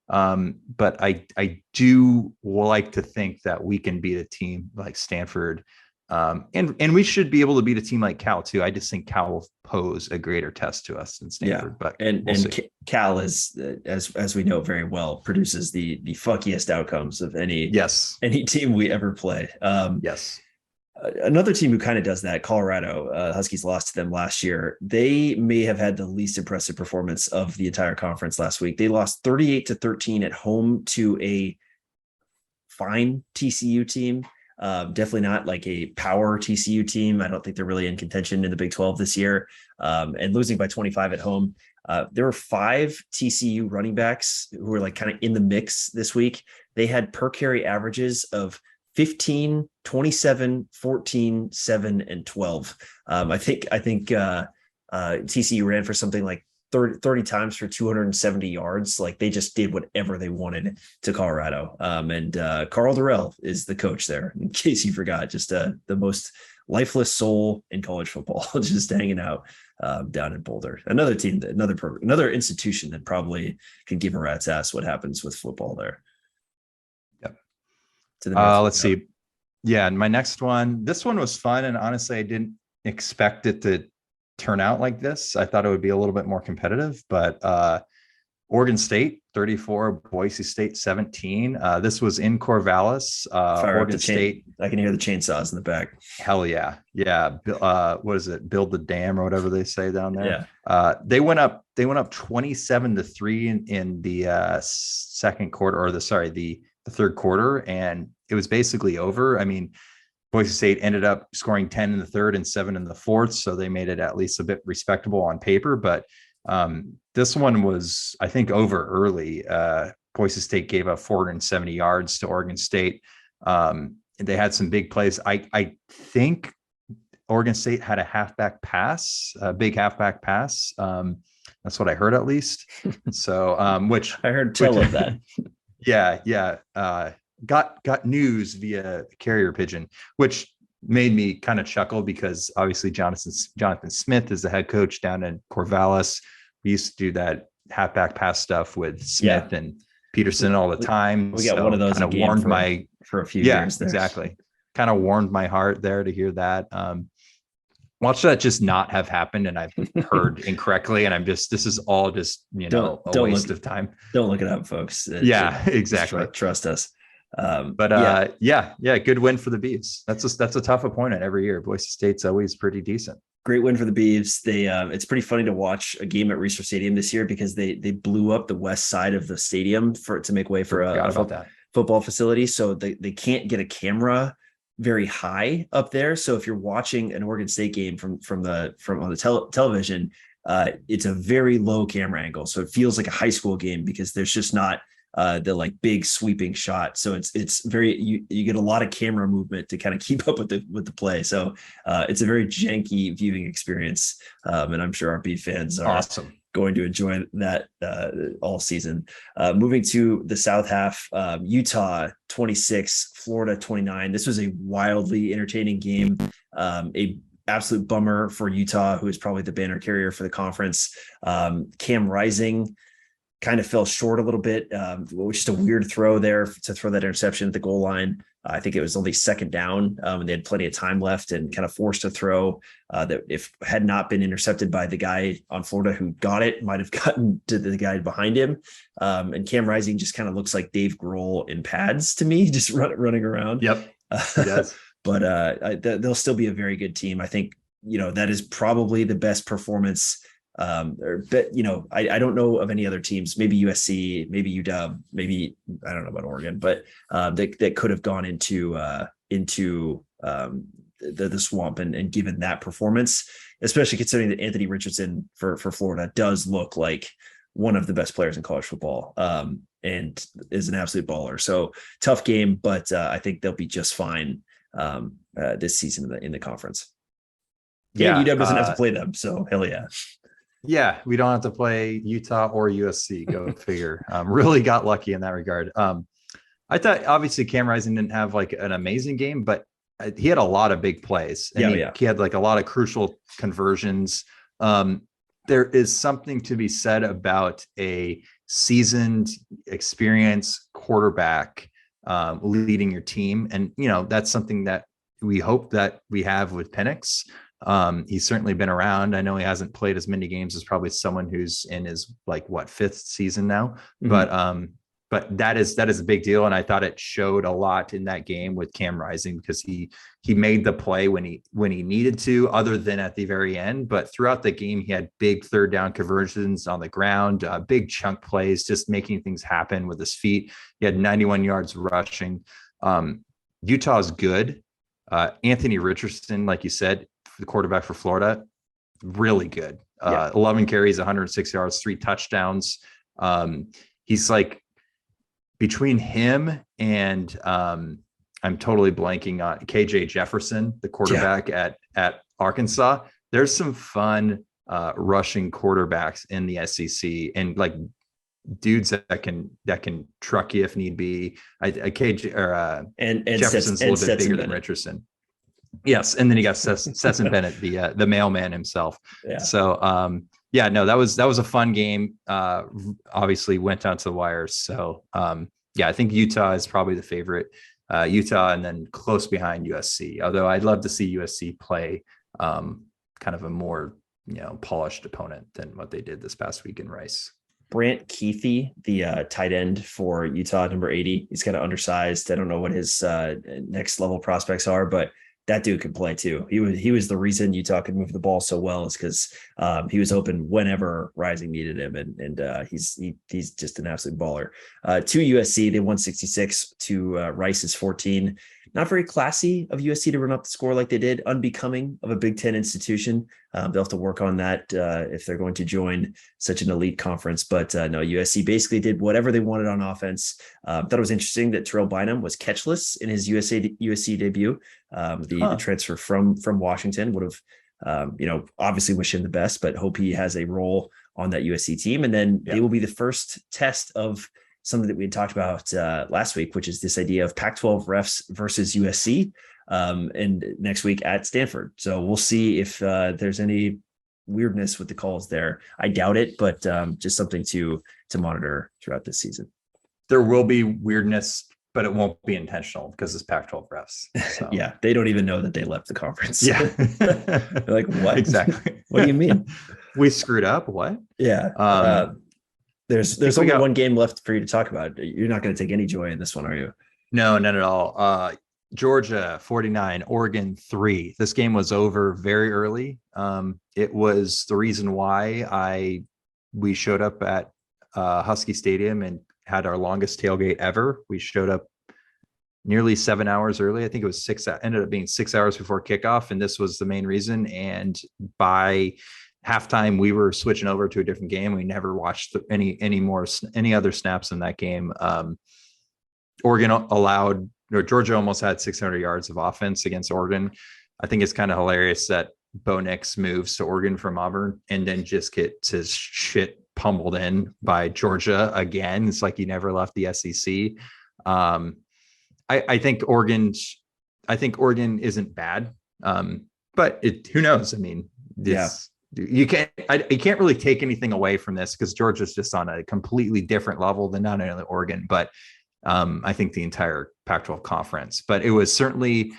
But I do like to think that we can beat a team like Stanford. And we should be able to beat a team like Cal too. I just think Cal will pose a greater test to us than Stanford. Yeah. But Cal is, as we know very well, produces the fuckiest outcomes of any team we ever play. Yes. Another team who kind of does that, Colorado, Huskies lost to them last year. They may have had the least impressive performance of the entire conference last week. They lost 38-13 at home to a fine TCU team. Definitely not like a power TCU team. I don't think they're really in contention in the Big 12 this year. And losing by 25 at home. There were 5 TCU running backs who were like kind of in the mix this week. They had per carry averages of 15, 27, 14, 7, and 12. I think TCU ran for something like 30 times for 270 yards. Like they just did whatever they wanted to Colorado. And Carl Durrell is the coach there, in case you forgot, just the most lifeless soul in college football, just hanging out down in Boulder. Another team, another institution that probably can give a rat's ass what happens with football there. Yep. Let's see. Yeah. And my next one, this one was fun. And honestly, I didn't expect it to turn out like this. I thought it would be a little bit more competitive, but Oregon State 34, Boise State 17. This was in Corvallis. Oregon State. I can hear the chainsaws in the back. Hell yeah. Yeah. What is it? Build the dam or whatever they say down there. Yeah. They went up 27-3 in the second quarter, or the third quarter. And it was basically over. I mean, Boise State ended up scoring 10 in the third and 7 in the fourth. So they made it at least a bit respectable on paper, but this one was, I think, over early. Boise State gave up 470 yards to Oregon State. They had some big plays. I think Oregon State had a big halfback pass. That's what I heard, at least. So, which I heard tell of that. Yeah. Got news via carrier pigeon, which made me kind of chuckle because obviously Jonathan Smith is the head coach down in Corvallis. We used to do that halfback pass stuff with Smith and Peterson all the time. We got one of those kind of warmed for a few years. There. Exactly. Kind of warmed my heart there to hear that. Watch that just not have happened, and I've heard incorrectly, and this is all just a waste of time. Don't look it up, folks. Exactly. Trust us. Good win for the Beavs. That's a tough opponent every year. Boise State's always pretty decent. Great win for the Beavs. They it's pretty funny to watch a game at Research Stadium this year because they blew up the west side of the stadium to make way for football facility, so they can't get a camera very high up there. So if you're watching an Oregon State game from on the television, it's a very low camera angle, so it feels like a high school game because there's just not the like big sweeping shot. So it's very you get a lot of camera movement to kind of keep up with the play. So it's a very janky viewing experience, and I'm sure our B fans are awesome. Going to enjoy that all season. Moving to the South half, Utah 26, Florida 29. This was a wildly entertaining game. A absolute bummer for Utah, who is probably the banner carrier for the conference. Cam Rising kind of fell short a little bit, which is just a weird throw there to throw that interception at the goal line. I think it was only second down, and they had plenty of time left and kind of forced a throw that if had not been intercepted by the guy on Florida who got it, might have gotten to the guy behind him. And Cam Rising just kind of looks like Dave Grohl in pads to me, just running around. Yep. Yes. But they'll still be a very good team. I think, that is probably the best performance. I don't know of any other teams, maybe USC, maybe UW, maybe I don't know about Oregon, but that could have gone into the swamp and given that performance, especially considering that Anthony Richardson for Florida does look like one of the best players in college football, and is an absolute baller. So tough game, but I think they'll be just fine this season in the conference. Yeah, UW doesn't have to play them, so hell yeah. Yeah, we don't have to play Utah or USC. Go figure. Really got lucky in that regard. I thought obviously Cam Rising didn't have like an amazing game, but he had a lot of big plays. And he had like a lot of crucial conversions. There is something to be said about a seasoned, experienced quarterback leading your team. And, that's something that we hope that we have with Penix. He's certainly been around. I know he hasn't played as many games as probably someone who's in his fifth season now, but that is a big deal. And I thought it showed a lot in that game with Cam Rising because he made the play when he needed to, other than at the very end. But throughout the game, he had big third down conversions on the ground, big chunk plays, just making things happen with his feet. He had 91 yards rushing. Utah's good. Anthony Richardson, like you said, the quarterback for Florida, really good. 11 carries, 106 yards, 3 touchdowns. He's like between him and I'm totally blanking on KJ Jefferson, the quarterback at Arkansas. There's some fun rushing quarterbacks in the SEC and like dudes that can truck you if need be. KJ and Jefferson's a little bit bigger than Richardson. Yes, and then you got Stetson Bennett, the mailman himself. Yeah. So that was a fun game. Obviously went down to the wire. So I think Utah is probably the favorite. Utah, and then close behind USC. Although I'd love to see USC play kind of a more polished opponent than what they did this past week in Rice. Brant Keithy, the tight end for Utah, number 80. He's kind of undersized. I don't know what his next level prospects are, but that dude could play too. He was the reason Utah could move the ball so well, is because he was open whenever Rising needed him, and he's just an absolute baller. To USC, they won 66 to Rice's 14. Not very classy of USC to run up the score like they did, unbecoming of a Big Ten institution. They'll have to work on that if they're going to join such an elite conference. But no, USC basically did whatever they wanted on offense. Thought it was interesting that Terrell Bynum was catchless in his USC debut. The transfer from Washington would have, obviously wish him the best, but hope he has a role on that USC team. And then they will be the first test of something that we had talked about last week, which is this idea of Pac-12 refs versus USC, and next week at Stanford. So we'll see if there's any weirdness with the calls there. I doubt it, but just something to monitor throughout this season. There will be weirdness, but it won't be intentional because it's Pac-12 refs. So. Yeah, they don't even know that they left the conference. Yeah. They're like, what? Exactly. What do you mean? We screwed up? What? Yeah. There's only one game left for you to talk about. You're not going to take any joy in this one, are you? No, none at all. Georgia 49, Oregon 3. This game was over very early. It was the reason why we showed up at Husky Stadium and had our longest tailgate ever. We showed up nearly 7 hours early. I think it was ended up being 6 hours before kickoff. And this was the main reason. And by halftime, we were switching over to a different game. We never watched any other snaps in that game. Georgia almost had 600 yards of offense against Oregon. I think it's kind of hilarious that Bo Nix moves to Oregon from Auburn and then just gets his shit pummeled in by Georgia again. It's like he never left the SEC. I think Oregon isn't bad. But who knows? I mean, you can't really take anything away from this because Georgia's just on a completely different level than not only Oregon, but I think the entire Pac-12 conference. But it was certainly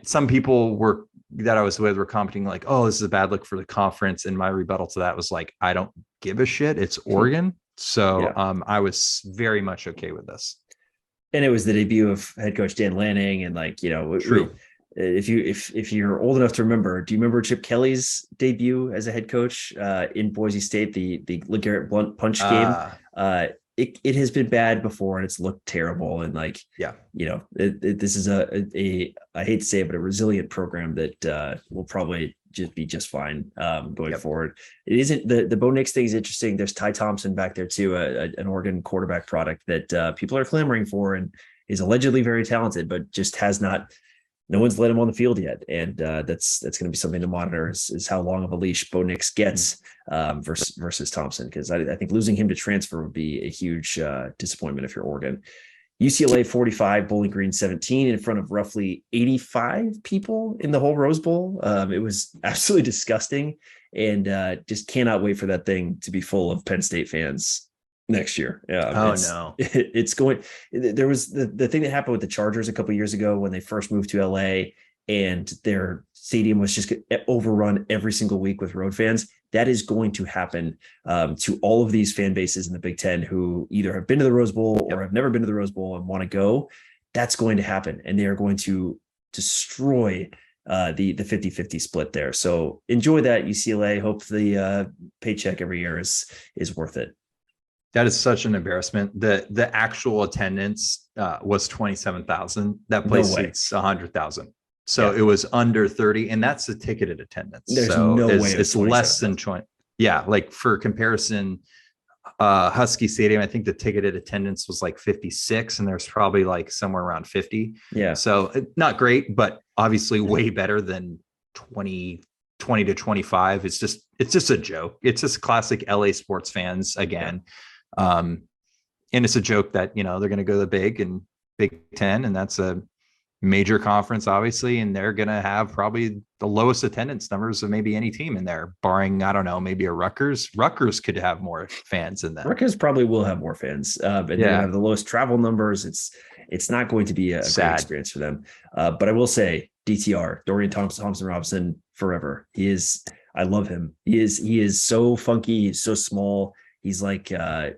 some people that I was with were commenting like, oh, this is a bad look for the conference. And my rebuttal to that was like, I don't give a shit. It's Oregon. So I was very much okay with this. And it was the debut of head coach Dan Lanning. And like, true. If you're old enough to remember, do you remember Chip Kelly's debut as a head coach in Boise State, the LeGarrette Blount punch game? It has been bad before and it's looked terrible. And like, this is a I hate to say it, but a resilient program that will probably just fine going forward. It isn't the Bo Nix thing is interesting. There's Ty Thompson back there too, an Oregon quarterback product that people are clamoring for and is allegedly very talented, but just has not. No one's let him on the field yet, and that's going to be something to monitor. Is how long of a leash Bo Nix gets versus Thompson, because I think losing him to transfer would be a huge disappointment if you're Oregon. UCLA 45, Bowling Green 17 in front of roughly 85 people in the whole Rose Bowl. It was absolutely disgusting, and just cannot wait for that thing to be full of Penn State fans next year. It's going. There was the thing that happened with the Chargers a couple of years ago when they first moved to LA and their stadium was just overrun every single week with road fans. That is going to happen to all of these fan bases in the Big Ten who either have been to the Rose Bowl or have never been to the Rose Bowl and want to go. That's going to happen, and they are going to destroy the 50-50 split there. So enjoy that, UCLA. Hope the paycheck every year is worth it. That is such an embarrassment. The actual attendance was 27,000. That place seats 100,000. So it was under 30, and that's the ticketed attendance. There's no way it's less than 20. Yeah, like for comparison, Husky Stadium, I think the ticketed attendance was like 56, and there's probably like somewhere around 50. Yeah. So not great, but obviously way better than 20 to 25. It's just a joke. It's just classic LA sports fans again. And it's a joke that, they're going to go to the Big Ten, and that's a major conference, obviously, and they're going to have probably the lowest attendance numbers of maybe any team in there, barring, I don't know, maybe a Rutgers. Rutgers could have more fans than that. Rutgers probably will have more fans, but they have the lowest travel numbers. It's not going to be a great experience for them. But I will say, DTR, Dorian Thompson Robinson, forever. I love him. He is so funky. He's so small. He's like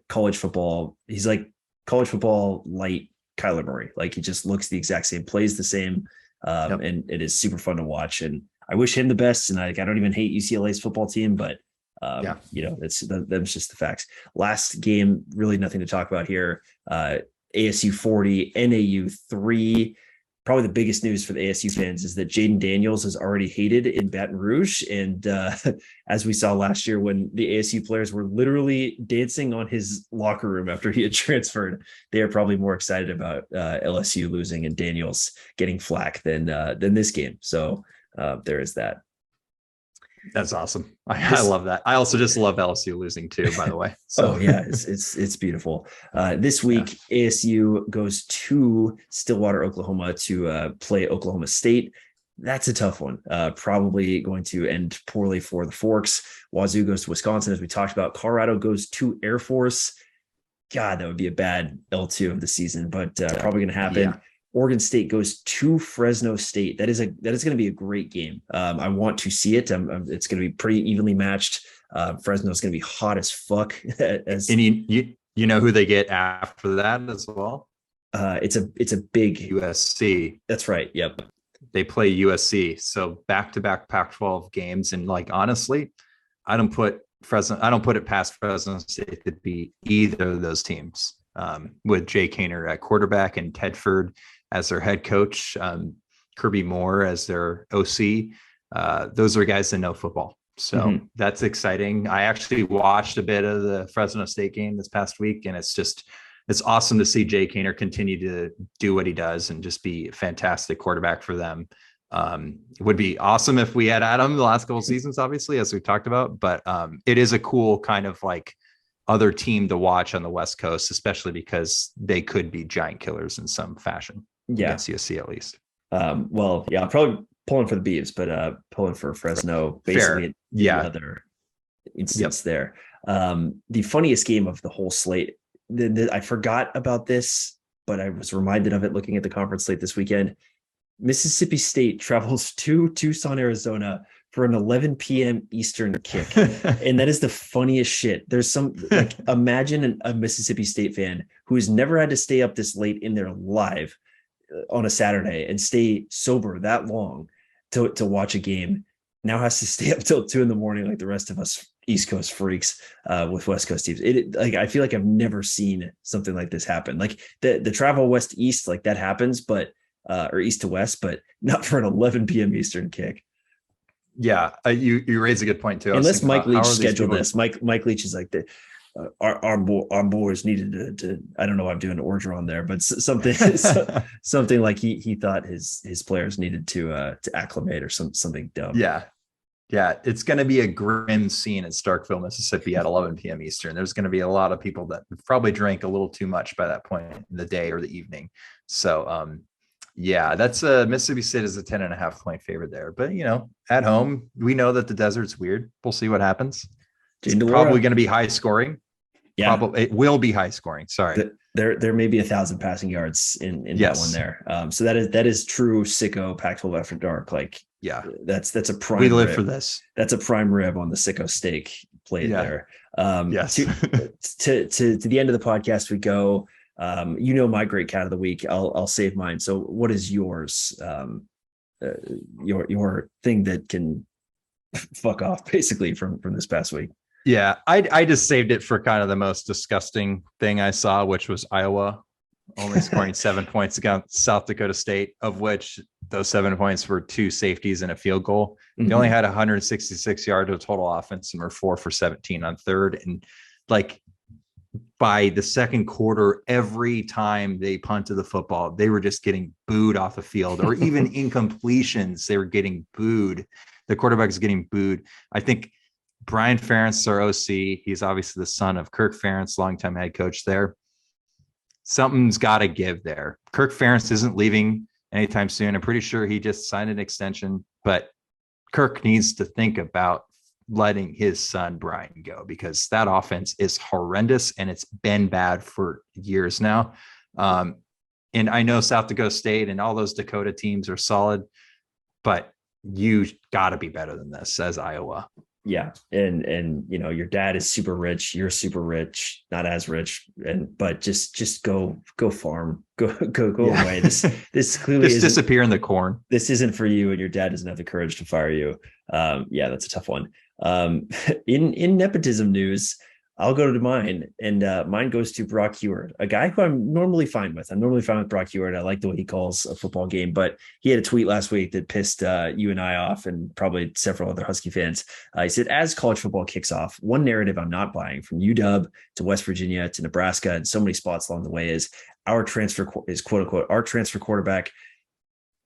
college football. He's like college football light Kyler Murray. Like he just looks the exact same, plays the same, and it is super fun to watch. And I wish him the best. And I don't even hate UCLA's football team, but that's just the facts. Last game, really nothing to talk about here. ASU 40, NAU 3. Probably the biggest news for the ASU fans is that Jaden Daniels is already hated in Baton Rouge. And as we saw last year, when the ASU players were literally dancing on his locker room after he had transferred, they are probably more excited about LSU losing and Daniels getting flack than this game. So there is that. That's awesome. I love that. I also just love LSU losing too, by the way. So it's beautiful. This week, ASU goes to Stillwater, Oklahoma to play Oklahoma State. That's a tough one. Probably going to end poorly for the Forks. Wazoo goes to Wisconsin, as we talked about. Colorado goes to Air Force. God, that would be a bad L2 of the season, but probably going to happen. Yeah. Oregon State goes to Fresno State. That is going to be a great game. I want to see it. It's going to be pretty evenly matched. Fresno is going to be hot as fuck. And you know who they get after that as well? It's a big USC. That's right. Yep. They play USC. So back-to-back Pac-12 games. And like, honestly, I don't put Fresno. I don't put it past Fresno State to be either of those teams, with Jay Kaner at quarterback and Tedford as their head coach, Kirby Moore as their OC. Those are guys that know football. So that's exciting. I actually watched a bit of the Fresno State game this past week, and it's awesome to see Jay Kaner continue to do what he does and just be a fantastic quarterback for them. It would be awesome if we had Adam the last couple of seasons, obviously, as we talked about, but it is a cool kind of like other team to watch on the West Coast, especially because they could be giant killers in some fashion. Against USC at least. Well, yeah, I'm probably pulling for the Beavs, but pulling for Fresno, basically. Another instance there. The funniest game of the whole slate, I forgot about this, but I was reminded of it looking at the conference slate this weekend. Mississippi State travels to Tucson, Arizona for an 11 p.m. Eastern kick. And that is the funniest shit. There's some, like, imagine a Mississippi State fan who's never had to stay up this late in their life on a Saturday and stay sober that long to watch a game, now has to stay up till 2 a.m. like the rest of us East Coast freaks with West Coast teams. I feel like I've never seen something like this happen. Like the travel West East, like that happens, but or East to West, but not for an 11 p.m. Eastern kick. Yeah, you raise a good point too. Unless Mike Leach scheduled this. Mike Leach is like our boys needed to I don't know why I'm doing Orgeron there, but something like he thought his players needed to acclimate or something dumb. Yeah, it's going to be a grim scene in Starkville, Mississippi at 11 p.m. Eastern. There's going to be a lot of people that probably drank a little too much by that point in the day or the evening. So that's Mississippi State is a 10.5 point favorite there, but at home, we know that the desert's weird. We'll see what happens. It's probably going to be high scoring. Yeah, probably it will be high scoring. Sorry, there may be 1,000 passing yards in that one there. So that is true sicko Pac-12 after dark. Like, yeah, that's a prime. We live rib. for this. That's a prime rib on the sicko steak plate there. Yes. To the end of the podcast we go. My great cat of the week. I'll save mine. So what is yours? Your thing that can fuck off basically from this past week. Yeah, I just saved it for kind of the most disgusting thing I saw, which was Iowa only scoring 7 points against South Dakota State, of which those 7 points were 2 safeties and a field goal. They only had 166 yards of total offense and were 4 for 17 on third. And like by the second quarter, every time they punted the football, they were just getting booed off the field, or even incompletions, they were getting booed. The quarterback is getting booed. I think Brian Ferentz, our OC, he's obviously the son of Kirk Ferentz, longtime head coach there. Something's got to give there. Kirk Ferentz isn't leaving anytime soon. I'm pretty sure he just signed an extension, but Kirk needs to think about letting his son Brian go, because that offense is horrendous and it's been bad for years now. And I know South Dakota State and all those Dakota teams are solid, but you got to be better than this as Iowa. Yeah. And your dad is super rich. You're super rich, not as rich. But just go farm, go away. This clearly just disappear in the corn. This isn't for you. And your dad doesn't have the courage to fire you. That's a tough one. In nepotism news, I'll go to mine, and mine goes to Brock Huard, a guy who I'm normally fine with. I'm normally fine with Brock Huard. I like the way he calls a football game, but he had a tweet last week that pissed you and I off, and probably several other Husky fans. He said, as college football kicks off, one narrative I'm not buying, from UW to West Virginia to Nebraska and so many spots along the way, is our transfer is quote unquote, our transfer quarterback,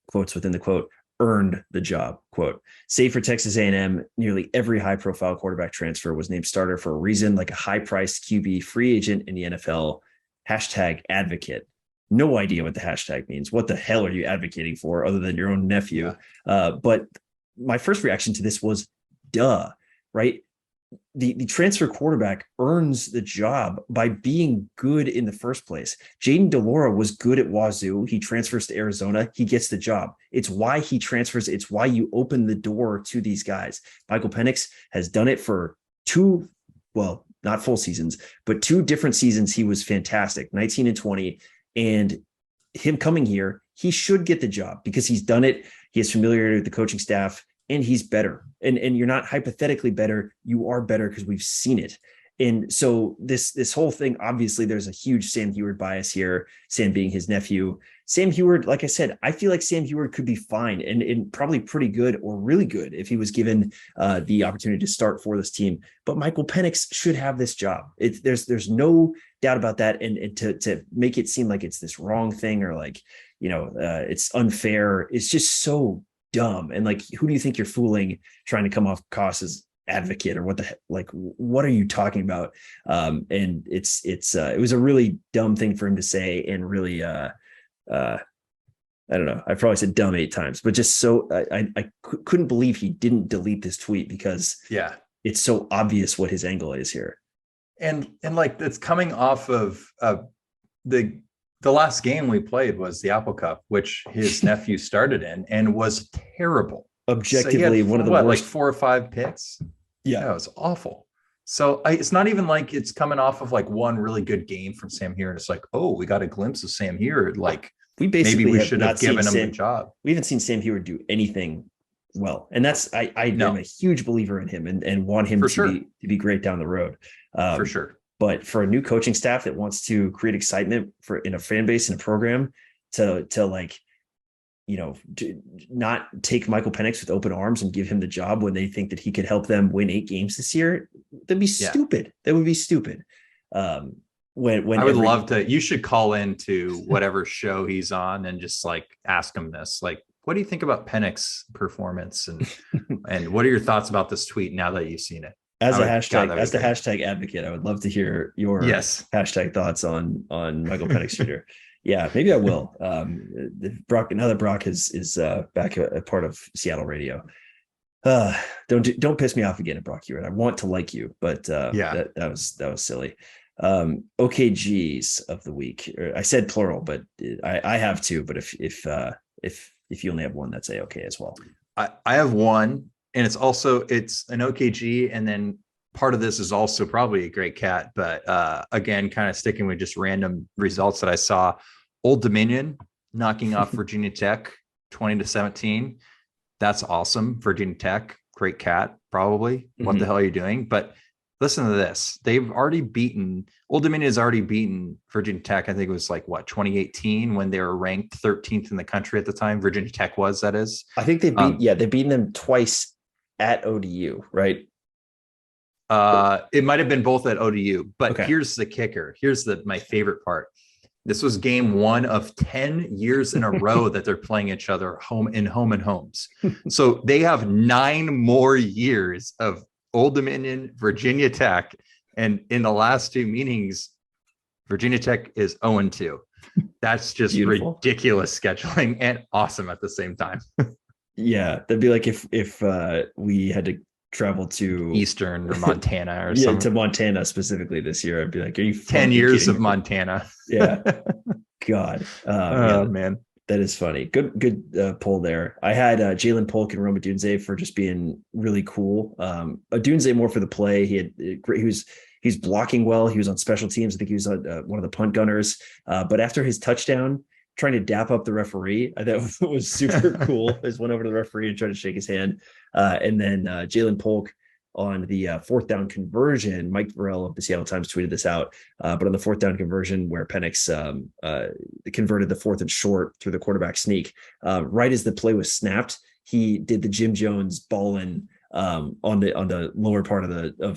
quotes within the quote, earned the job, quote. Save for Texas A&M, nearly every high-profile quarterback transfer was named starter for a reason, like a high-priced QB free agent in the NFL. #advocate. No idea what the hashtag means. What the hell are you advocating for other than your own nephew? But my first reaction to this was, duh, right? The transfer quarterback earns the job by being good in the first place. Jayden de Laura was good at Wazoo. He transfers to Arizona. He gets the job. It's why he transfers. It's why you open the door to these guys. Michael Penix has done it for not full seasons, but 2 different seasons. He was fantastic, 19 and 20. And him coming here, he should get the job because he's done it. He has familiarity with the coaching staff. and he's better. And you're not hypothetically better. You are better because we've seen it. And so this whole thing, obviously, there's a huge Sam Heward bias here, Sam being his nephew. Sam Heward, like I said, I feel like Sam Heward could be fine and probably pretty good or really good if he was given the opportunity to start for this team. But Michael Penix should have this job. There's no doubt about that. And to make it seem like it's this wrong thing or like, it's unfair, it's just so dumb. And like, who do you think you're fooling trying to come off Cos's advocate or what the heck, like, what are you talking about? And it was a really dumb thing for him to say, and really I don't know, I probably said dumb 8 times, but just so I couldn't believe he didn't delete this tweet, because it's so obvious what his angle is here. And like, it's coming off of the last game we played was the Apple Cup, which his nephew started in and was terrible. Objectively, so one of the worst. Like 4 or 5 picks. Yeah, it was awful. So it's not even like it's coming off of like one really good game from Sam Heward. It's like, oh, we got a glimpse of Sam Heward. Like, maybe we should have given him the job. We haven't seen Sam Heward do anything well, and that's I'm a huge believer in him and want him to be great down the road. For sure. But for a new coaching staff that wants to create excitement in a fan base and a program, to like, to not take Michael Penix with open arms and give him the job when they think that he could help them win 8 games this year, that'd be stupid. That would be stupid. When I would love to, you should call into whatever show he's on and just like ask him this, like, what do you think about Penix performance? And what are your thoughts about this tweet now that you've seen it? As the hashtag advocate, I would love to hear your hashtag thoughts on Michael Penix Jr. Yeah, maybe I will. Brock is back a part of Seattle radio. Don't piss me off again at Brock Hewitt. I want to like you, but that was silly. OKGs of the week. I said plural, but I have 2. But if you only have 1, that's okay as well. I have 1, and it's an OKG, and then part of this is also probably a great cat, but again, kind of sticking with just random results that I saw. Old Dominion knocking off Virginia Tech 20-17. That's awesome. Virginia Tech, great cat, probably. Mm-hmm. What the hell are you doing? But listen to this. Old Dominion has already beaten Virginia Tech. I think it was like 2018 when they were ranked 13th in the country at the time. Virginia Tech was, that is. I think they've beaten them twice at ODU, right? It might have been both at ODU, but Here's the kicker. Here's my favorite part. This was game 1 of 10 years in a row that they're playing each other home and homes. So they have 9 more years of Old Dominion, Virginia Tech. And in the last 2 meetings, Virginia Tech is 0-2. That's just ridiculous scheduling and awesome at the same time. Yeah, that'd be like if we had to travel to Eastern or Montana or something. To Montana specifically this year, I'd be like, are you 10 years of Montana? Yeah. God. Man, that is funny. Good poll there. I had Jalen Polk and Roma Dunze for just being really cool. Dunze more for the play. He's blocking well. He was on special teams. I think he was one of the punt gunners. But after his touchdown, trying to dap up the referee, I thought it was super cool. I just went over to the referee and tried to shake his hand. And then Jalen Polk on the 4th down conversion, Mike Burrell of the Seattle Times tweeted this out. But on the 4th down conversion where Penix converted the 4th and short through the quarterback sneak, right as the play was snapped, he did the Jim Jones ball-in on the lower part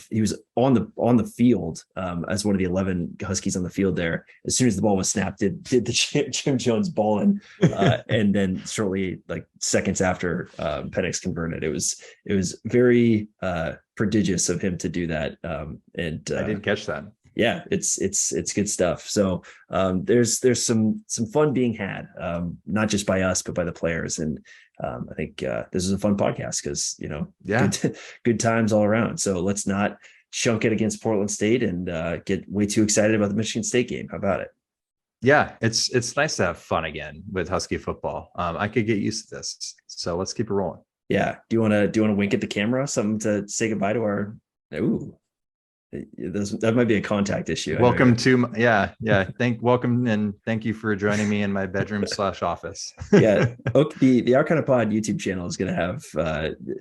he was on the field as one of the 11 Huskies on the field there. As soon as the ball was snapped, did the Jim Jones ball in, and then shortly, like seconds after, Penix converted. It was very prodigious of him to do that. And I didn't catch that. Yeah, it's good stuff. So there's some fun being had, not just by us, but by the players. And I think this is a fun podcast because, good times all around. So let's not chunk it against Portland State and get way too excited about the Michigan State game. How about it? Yeah, it's nice to have fun again with Husky football. I could get used to this. So let's keep it rolling. Yeah. Do you want to wink at the camera? Something to say goodbye to our? Ooh. That might be a contact issue. Welcome to welcome and thank you for joining me in my bedroom / office. Yeah. Okay. The Our Kind of Pod YouTube channel is going to have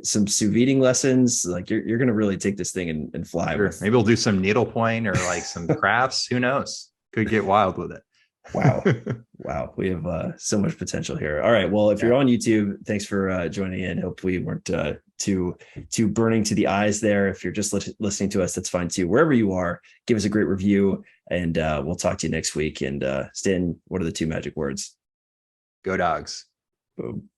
some sous videing lessons. Like you're going to really take this thing and fly. Sure. Maybe we'll do some needlepoint or like some crafts. Who knows? Could get wild with it. Wow. Wow. We have so much potential here. All right. Well, if you're on YouTube, thanks for joining in. Hope we weren't too burning to the eyes there. If you're just listening to us, that's fine too. Wherever you are, give us a great review, and we'll talk to you next week. And Stanton, what are the 2 magic words? Go Dogs. Boom.